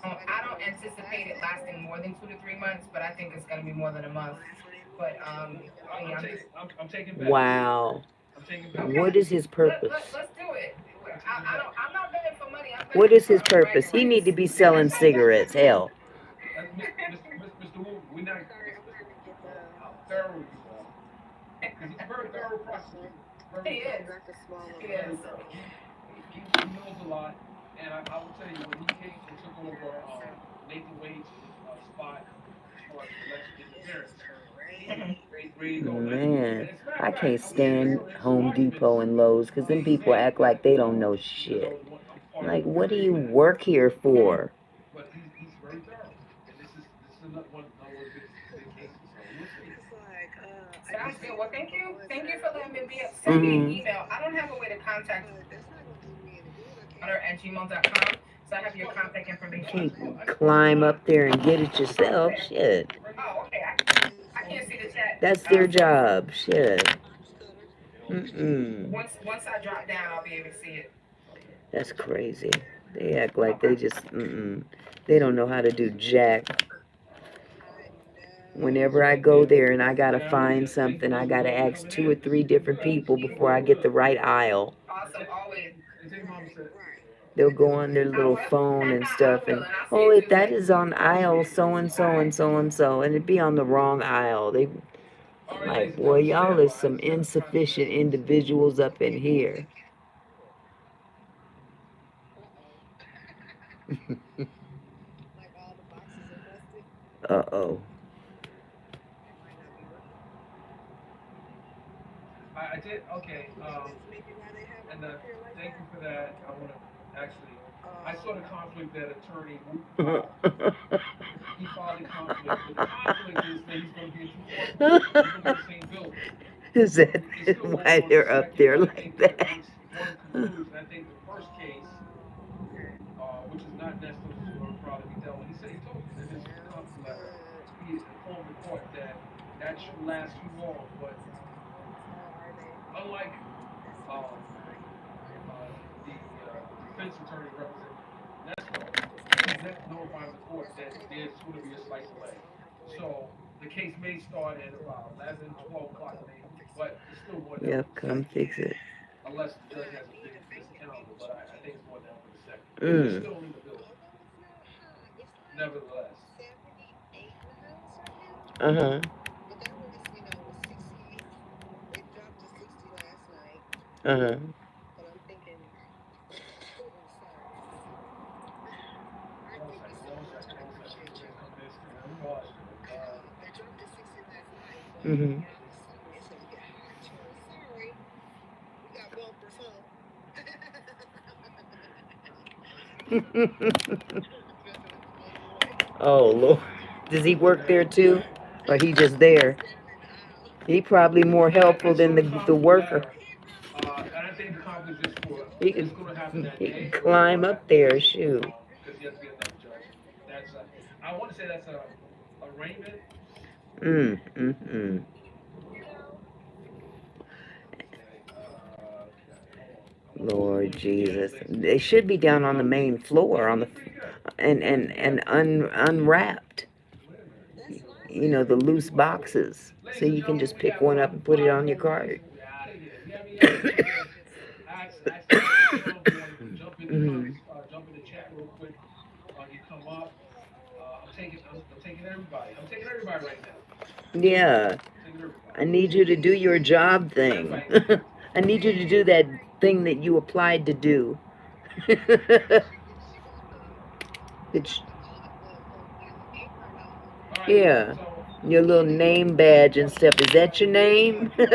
I don't anticipate it lasting more than 2 to 3 months, but I think it's going to be more than a month. But I'm taking back. Wow. I'm taking back. What is his purpose? Let's do it. I'm not betting for money. What is his purpose? He need to be selling cigarettes. Hell. Mr. Wu, we're not how thorough you are. Because he's a very thorough prosecutor. He is. He knows a lot. And I will tell you, when he came and took over Nathan Wade's spot as far as the election interference, Man, I can't stand Home Depot and Lowe's because then people act like they don't know shit. Like, what do you work here for? But he's very thorough, and this is another one of the big cases. So we'll see. Sounds good. Well, thank you. Thank you for letting me be up. Send me an email. I don't have a way to contact her at gmail.com, so I have your contact You information. can't climb up there and get it yourself. Shit. Oh, okay. I can't see the chat. That's their job. Shit. Once I drop down, I'll be able to see it. That's crazy. They act like they just, they don't know how to do jack. Whenever I go there and I gotta find something, I gotta ask 2 or 3 different people before I get the right aisle. Awesome. Always. They'll go on their little phone and stuff and, oh, that is on aisle so-and-so and so-and-so, and it'd be on the wrong aisle. They, like, boy, y'all is some insufficient individuals up in here. Uh-oh. I did, okay, and thank you for that. I want to actually, I saw the conflict that attorney, he filed a conflict, but the conflict is that he's going to be in 2 courts, he's going to be in the same building. Is that why they're up there like that? One concludes, I think the first case, which is not necessarily going to probably be dealt with, he told me that this conflict letter, he informed the court that shouldn't last too long, but unlike the defense attorney representing Nesco, he's notifying the court that there's going to be a slight delay. So the case may start at about 11, 12 o'clock today, but it's still more than come fix it. Unless the judge has a big calendar, but I think it's more than for the second. It's still in the building. Nevertheless. Uh-huh. Uh-huh. Mm-hmm. Oh, Lord. Does he work there too? Or he just there? He probably more helpful than the worker. And I think the conflict is for He it's going to happen that day. Climb up there, shoot. Because you have to get another judge. That's I want to say that's a arraignment. Lord Jesus, they should be down on the main floor on the and unwrapped. You know, the loose boxes, so you can just pick one up and put it on your cart. Jump in the chat real quick. You come up. I'm taking everybody. I'm taking everybody right now. Yeah. I need you to do your job thing. I need you to do that thing that you applied to do. Yeah. Your little name badge and stuff. Is that your name? All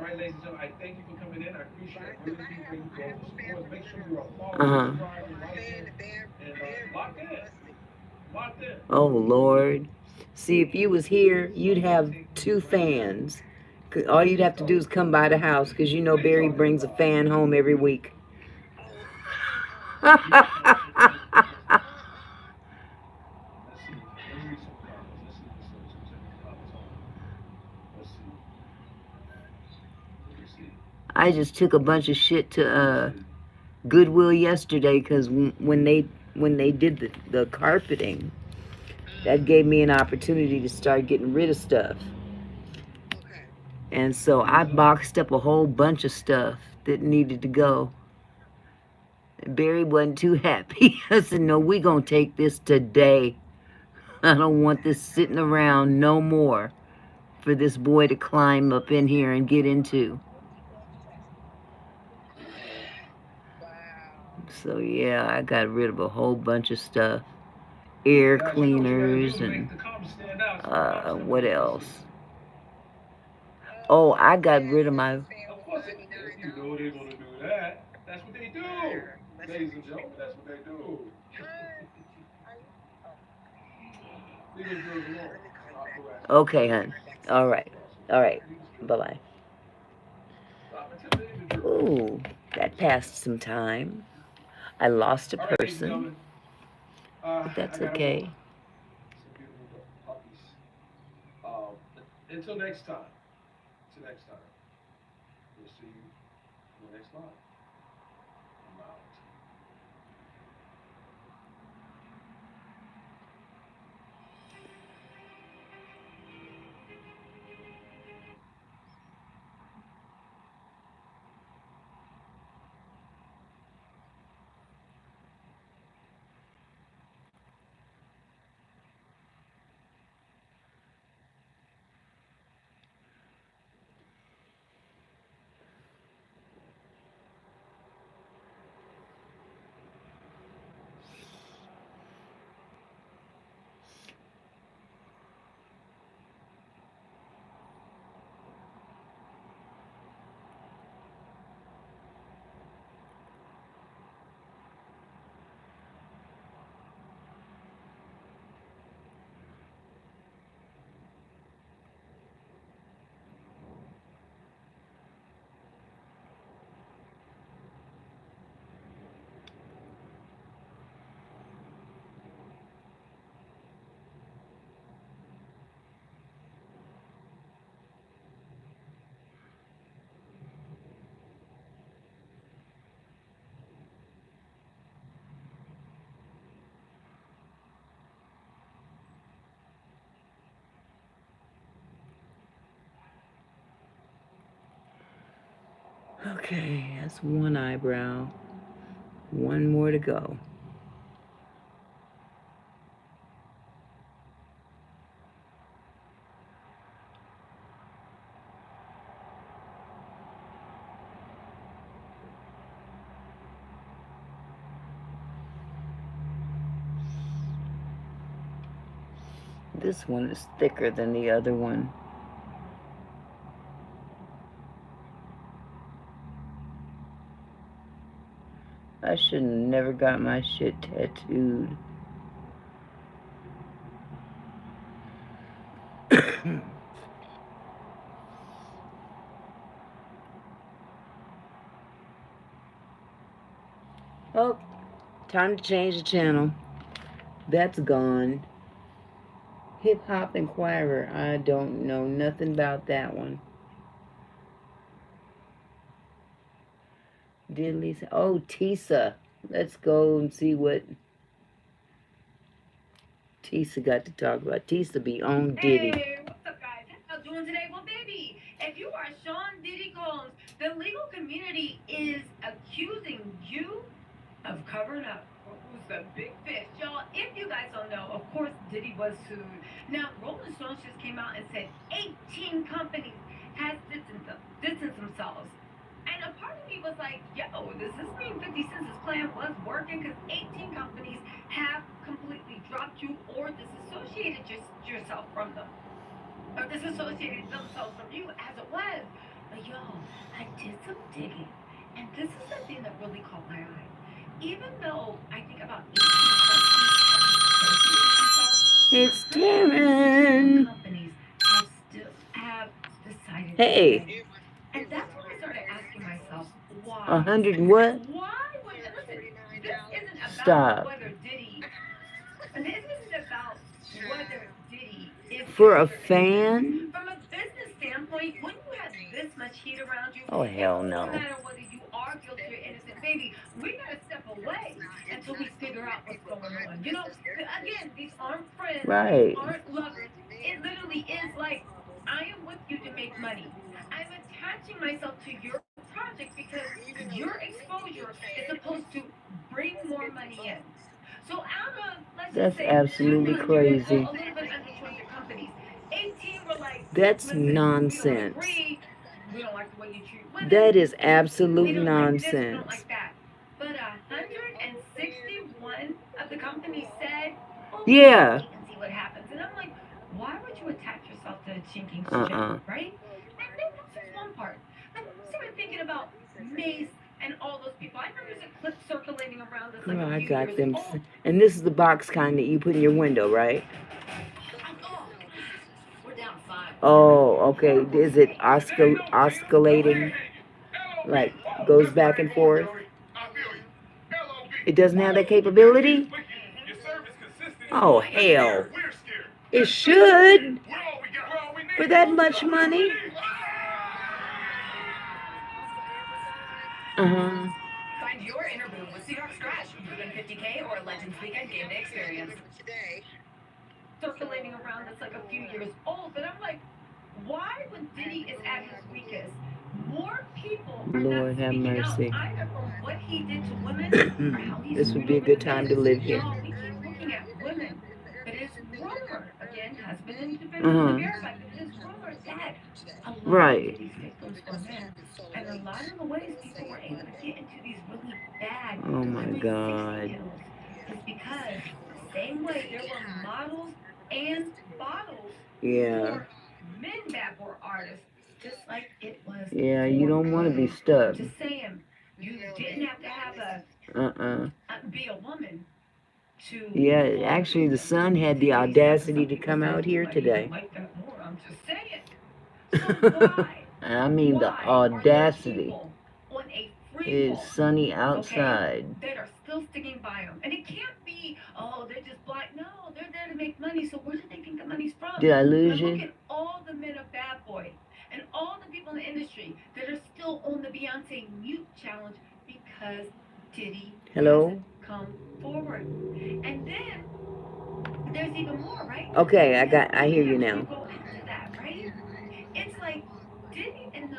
right, ladies and gentlemen, I thank you for coming in. I appreciate it. Really deeply. Make sure you are following, and locked in. Locked in. Oh, Lord. See, if you was here, you'd have 2 fans. All you'd have to do is come by the house, because you know Barry brings a fan home every week. I just took a bunch of shit to Goodwill yesterday because when they did the carpeting, that gave me an opportunity to start getting rid of stuff. And so I boxed up a whole bunch of stuff that needed to go. Barry wasn't too happy. I said, no, we gonna take this today. I don't want this sitting around no more for this boy to climb up in here and get into. So yeah, I got rid of a whole bunch of stuff. Air cleaners and what else? Oh, I got rid of my... Of course, you know they're gonna do that. That's what they do, ladies and gentlemen. That's what they do. Leave those girls alone. I'll harass them. Okay, hon. All right. All right. Bye-bye. Stop intimidating the girls. Ooh, that passed some time. I lost a All right, ladies and person, gentlemen. but that's I gotta okay. go. Some beautiful puppies. Until next time. Until next time. We'll see you in the next line. I'm out. Okay, that's one eyebrow. One more to go. This one is thicker than the other one. I should have never got my shit tattooed. Oh, time to change the channel. That's gone. Hip Hop Inquirer. I don't know nothing about that one. Diddley. Oh, Tisa. Let's go and see what Tisa got to talk about. Tisa be on Diddy. Hey, what's up, guys? How you doing today? Well, baby, if you are Sean Diddy Combs, the legal community is accusing you of covering up. Who's the big fish? Y'all, if you guys don't know, of course Diddy was sued. Now, Rolling Stones just came out and said 18 companies has distanced themselves. And a part of me was like, yo, does this mean 50 Cent's plan was working? Because 18 companies have completely dropped you or disassociated yourself from them. Or disassociated themselves from you as it was. But yo, I did some digging. And this is the thing that really caught my eye. Even though I think about 18 companies It's Darren. companies have decided Hey. to stay. And that's when I started asking myself, why? 100 what? Why would, listen, this isn't about Stop. whether Diddy, and this isn't about whether Diddy is... For a fan? From a business standpoint, when you have this much heat around you, Oh, hell no. no matter whether you are guilty or innocent, baby, we gotta step away until we figure out what's going on. You know, again, these aren't friends, Right. these aren't lovers. It literally is like, I am with you to make money. I'm attaching myself to your project because your exposure is supposed to bring more money in. So out of, let's That's just say, absolutely 200, crazy. a little bit under 200 companies, 18 were like, That's listen, we don't nonsense. agree. We don't like the way you treat women. That is We absolute don't like this, we don't nonsense. like that. But 161 of the companies said, oh, Yeah. wait and see what happens. And I'm like, why would you attach yourself to a chinking Uh-uh. ship, right? And then this is one part. I started thinking about Mace and all those people. I remember there's a clip circulating around that's like Girl, a I few got years them. old. And this is the box kind that you put in your window, right? Oh, we're down 5. Oh, okay. Is it oscillating? Like, goes back and forth? It doesn't have that capability? Oh, hell. It should. For that much money? Uh-huh. Find your inner boo with Seahawks Scratch. You win $50K or a Legends Weekend game day experience. Circulating around that's like a few years old, but I'm like, why when Diddy is at his weakest, more people are Lord not have speaking mercy. out either from what he did to women or how he This would be a good time to live here. Y'all, we keep looking at women, but it's rumored, again, has been independently verified, but it's rumored that a lot Right. of these victims were men. And a lot of the ways people were able to get into these really bad Oh my 360 God. deals is because the same way there were models and bottles Yeah. for men that were artists, just like it was. Yeah, you don't want to be stuck. Just saying, you didn't have to have be a woman to. Yeah, actually, the son had the audacity to come out here today. Like that more. I'm just saying. So why? I mean, the audacity. Is sunny outside. That are still sticking by them. And it can't be, oh, they're just blind. No, they're there to make money. So where do they think the money's from? Did I lose you? Look at all the men of Bad Boy and all the people in the industry that are still on the Beyonce mute challenge because Diddy hasn't come forward. And then there's even more, right? Okay, I hear you now. Go into that, right? It's like Diddy and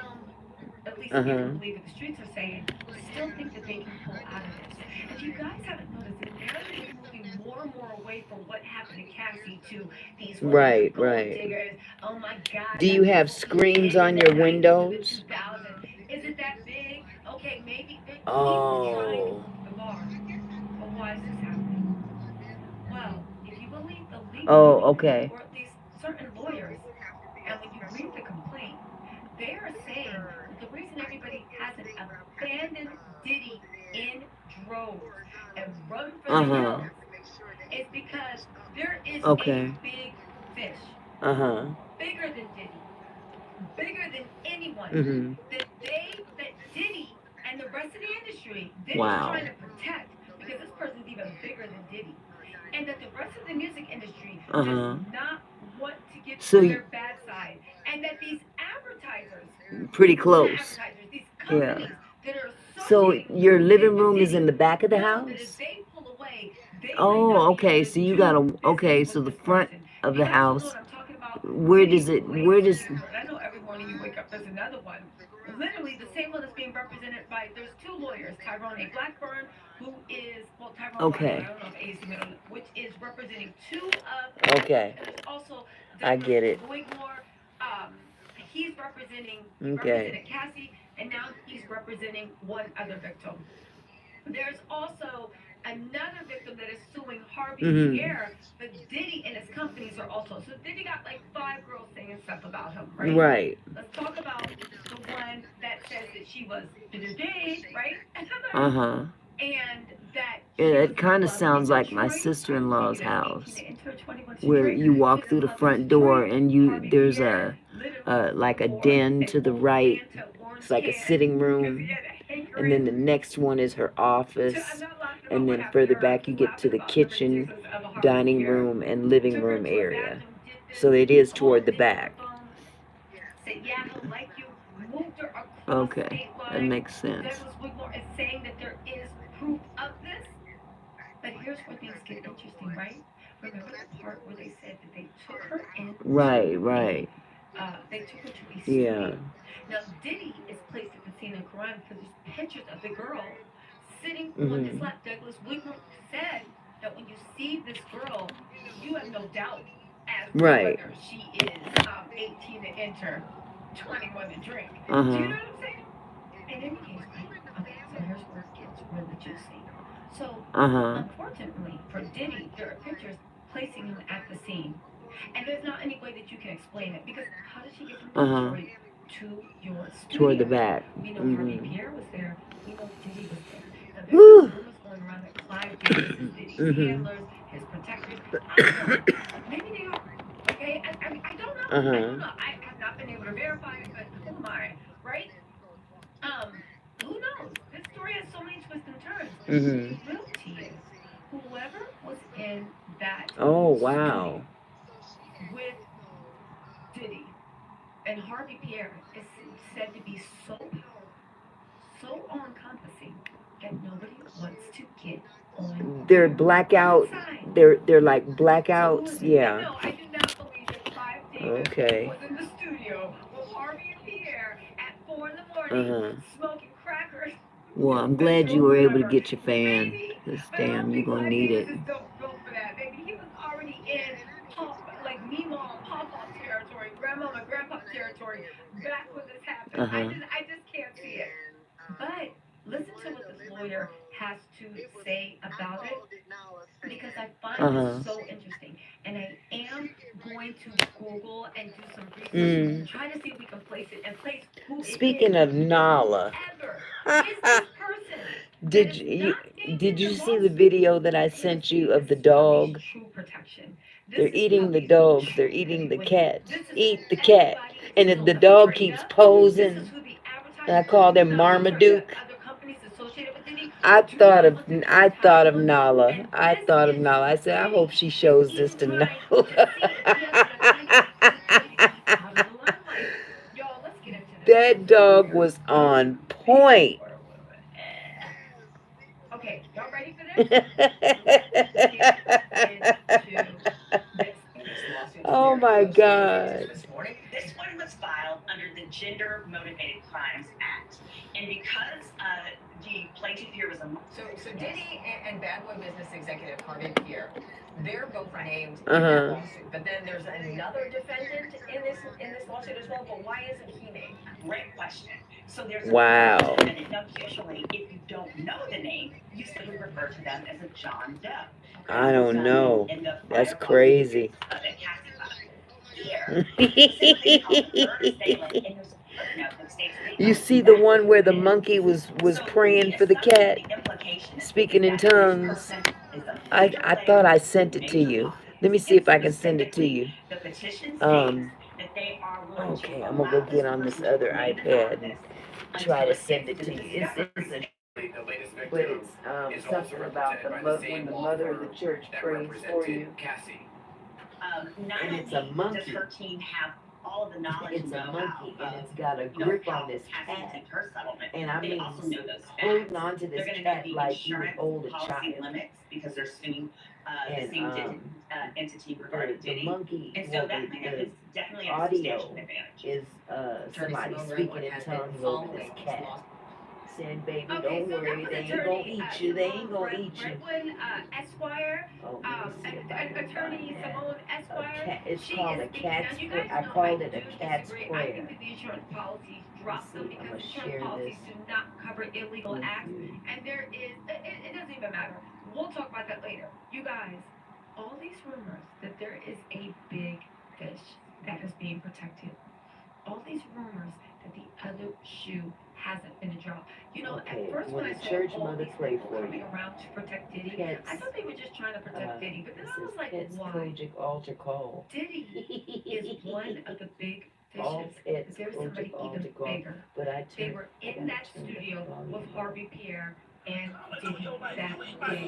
at least if you can believe what the streets are saying, still think that they can pull out of this. If you guys haven't noticed, the narrative is moving more and more away from what happened to Cassie to these right. diggers. Oh my God. Do you have screens on your windows? Is it that big? Okay, maybe. Oh. The bar. But why is this happening? Well, if you believe the legal, okay. or at least certain lawyers, and when you read the complaint, they are saying that the reason everybody hasn't abandoned Diddy in droves and run for the hills is because there is a big fish. Bigger than Diddy. Bigger than anyone. That Diddy and the rest of the industry, Diddy's trying to protect because this person's even bigger than Diddy. And that the rest of the music industry does not want to get to their bad side. And that these advertisers, pretty close. These companies that are so your living room is in the back of the house? Oh, okay. So you got so the front of the house, where does I know every morning you wake up, there's another one. Literally the same one that's being represented by, there's 2 lawyers, Tyrone A. Blackburn, who is, Tyrone Blackburn, I don't know if A is the middle, which is representing 2 of, and there's also I get it. Wigmore, he's representing, he represented Cassie, and now he's representing one other victim. There's also another victim that is suing Harvey Pierre, but Diddy and his companies are also. So Diddy got like 5 girls saying stuff about him, right? Right. Let's talk about the one that says that she was dead, right? And that. It kind of sounds like my sister-in-law's house, where you walk through the front door and there's like a den to the right. It's like a sitting room, and then the next one is her office, and then further back you get to the kitchen, dining room, and living room area. So it is toward the back. Okay, that makes sense. Saying that there is proof of this, but here's where things get interesting, right? Remember the part where they said that they took her in? Right. They took her to a suite. Now Diddy is placed at the scene in crime because there's pictures of the girl sitting on this lap. Douglas Wigmore said that when you see this girl, you have no doubt as to Right. whether she is 18 to enter, 21 to drink. Do you Uh-huh. know what I'm saying? In any case, okay, so here's where it gets really juicy. So, unfortunately for Diddy, there are pictures placing him at the scene. And there's not any way that you can explain it, because how did she get from Detroit to your studio? Toward the back. We know Harvey Pierre was there. We know Diddy was there. Now, there were rumors going around that Clive Davis is Diddy's handlers, his protectors. I don't know. Maybe they are. Okay? I don't know. I don't know. I have not been able to verify it, but who am I? Right? Who knows? This story has so many twists and turns. The real tea is whoever was in that studio with Diddy and Harvey Pierre is said to be so powerful, so all-encompassing that nobody wants to get on. They're blackout. They're like blackouts. So Yeah. no, I do not believe that Clive Davis was in the studio with Harvey and Pierre at 4 in the morning smoking crackers. Well, I'm glad you were able to get your fan. Because damn, you're gonna need it. Don't go for that, baby. He was already in like Meemaw and Pawpaw territory, Grandma and Grandpa territory back when this happened. I just can't see it. But listen to what this lawyer has to say about it, because I find this so interesting. And I am going to Google and do some research, try to see if we can place it and place who Speaking of Nala, did you see the video that I sent you of the dog? They're eating the dogs. They're eating the cats. Eat the cat, and if the dog keeps posing. And I called him Marmaduke. I thought of Nala. I said, I hope she shows this to Nala. That dog was on point. Okay, y'all ready for this? Oh my God. This one was filed under the Gender Motivated Crimes Act. And because the plaintiff here was a... So Diddy and Bad Boy Business executive Harvey Pierre, they're both named in that lawsuit. But then there's another defendant in this lawsuit as well. But why isn't he named? Great question. So there's wow. And officially, if you don't know the name, you still refer to them as a John Doe. I don't know. That's crazy. You see the one where the monkey was praying for the cat, speaking in tongues. I thought I sent it to you. Let me see if I can send it to you. Okay, I'm gonna go get on this other iPad and try to send it to you. But it's something about when the mother of the church prays for you. And it's a monkey. Does her team have all of the knowledge? It's a monkey, and it's got a grip on this cat. And I mean, holding on to this cat like you would hold a child. Limits because they're suing the same entity regarding the monkey, and so that man is definitely a audio substantial advantage. Is somebody speaking in tongues over this cat. Saying, baby, don't worry, they ain't gonna eat you, they ain't gonna eat you. Esquire, attorney Simone Esquire. It's called a cat's prayer. I called it a cat's prayer. I think that the insurance policies drop them because insurance policies do not cover illegal acts. And there is, it doesn't even matter. We'll talk about that later. You guys, all these rumors that there is a big fish that is being protected. All these rumors that the other shoe hasn't been dropped. You know, at first when I said church all mother these pray people for coming you. around to protect Diddy, Pets, I thought they were just trying to protect Diddy, but then I was like, why? Project altar call. Diddy is one of the big All fishes. pets, But there's somebody even bigger. But They were in that studio with Harvey Pierre and Diddy that day.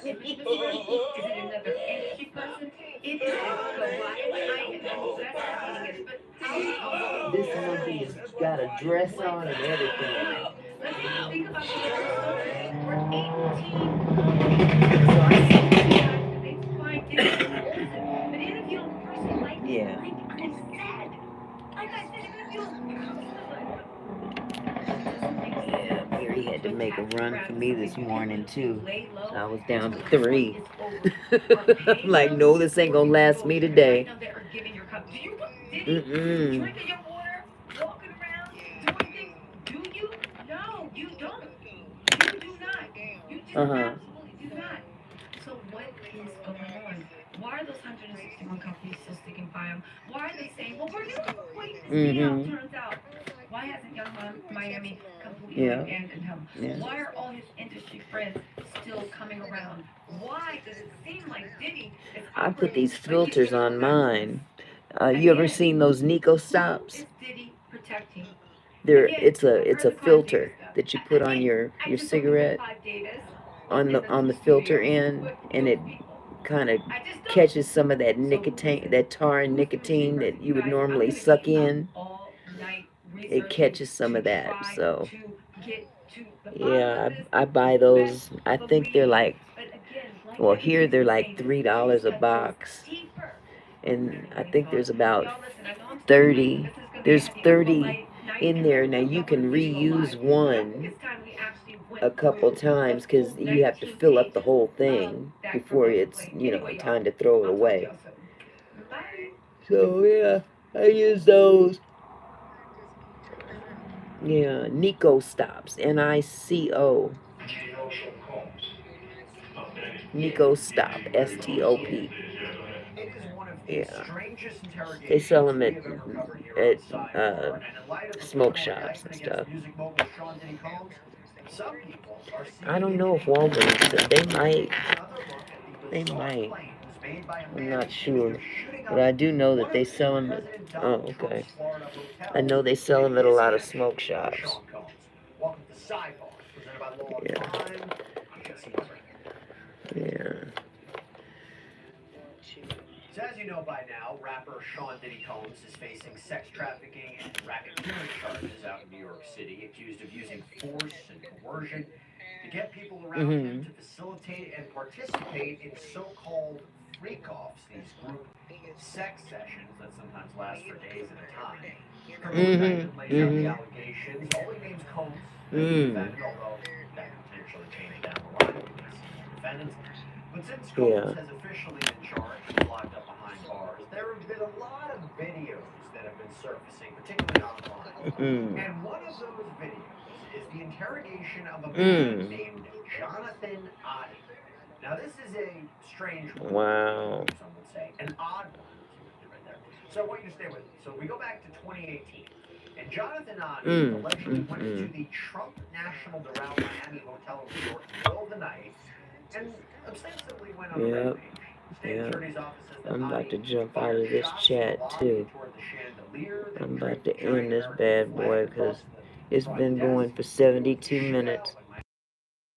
Is it another industry person? It is this monkey has got a dress on and everything. Let's just think about the other story. For 18 but even if you don't personally like Yeah. like I said, even if you don't personally like run for me this morning too. I was down to 3. I'm like, no, this ain't gonna last me today. Mm-mm. Drinking your water, walking around, doing things. Do you? No, you don't. You do not. You just absolutely do not. So what is going on? Why are those 161 companies still sticking by him? Why are they saying, well, we're never waiting to see how it turns out? Why hasn't Young Miami completely abandoned him? Yeah. Why are all his industry friends still coming around? Why does it seem like Diddy is I put operating these like he's filters still on back? mine. You ever Again, seen those Nico who stops? is Diddy protecting? There, Again, it's I've a heard the Clive filter Davis stuff. that you put on your I just don't think cigarette Clive Davis on is the a filter studio end, with and those it people. kind of I just don't. catches some of that So who is nicotine, it? that tar and Who's the nicotine receiver? that you would Guys, I'm normally gonna suck be up in. all night It researching catches some to of that. try So to get to the bottom yeah, of this I buy best those. I of think they're weed. like, But again, like well, here everybody's they're been like saying, this $3 a stuff goes box, deeper and than I anybody think thought. there's about Y'all listen, I know I'm still late, 30. but this is gonna be a There's heavy 30 night, in and there. Now you y'all can weren't video reuse live. But I think one it's time we actually went a couple through times the because full you have to 19 fill up the pages whole of thing that before commercial it's, plane. you know, Anyway, y'all, time to throw it I'll talk to away. y'all soon. Bye. So yeah, I use those. Yeah, Nico stops. Nico. Nico stop. STOP. It is one of the Yeah. strangest interrogations They sell them we at have ever covered here on Sidebar. And in light of the smoke criminal shops and indictment stuff. against music mogul Sean Diddy Combs, some people are seeing I don't it know in if a new Walgreens, light. they might. Another look at the They bizarre might. claims made by a I'm man not accused sure. of shooting But up I do know that one they of sell them. President Oh, Donald okay. Trump's Florida hotels. I know they sell them at a lot of smoke I'm shops. Sean Combs. Welcome to Sidebar, presented by Law Yeah. Time. I'm Jesse Murray. Yeah. So as you know by now, rapper Sean Diddy Combs is facing sex trafficking and racketeering charges out in New York City, accused of using force and coercion to get people around him to facilitate and participate in so-called freak-offs, these group sex sessions that sometimes last for days at a time. Criminal indictment lays out the allegations, only names Combs as the defendant, although that could potentially change down the line with these defendants. But since Combs has officially been charged and locked up behind bars, there have been a lot of videos that have been surfacing, particularly online. And one of those videos is the interrogation of a man named Jonathan Oddie. Now this is a strange one. Wow. Some would say. An odd one. Right there. So I want you to stay with me. So we go back to 2018. And Jonathan Oddie allegedly went into the Trump National Doral Miami Hotel in New York in the middle of the night and ostensibly went on a rampage. State Attorney's Office says that I'm about to Oddie jump out of this shots in the chat lobby too. toward the chandelier that I'm about draped to the giant end this American bad flag boy across because the it's front been desk. going for 72 Shoot minutes. out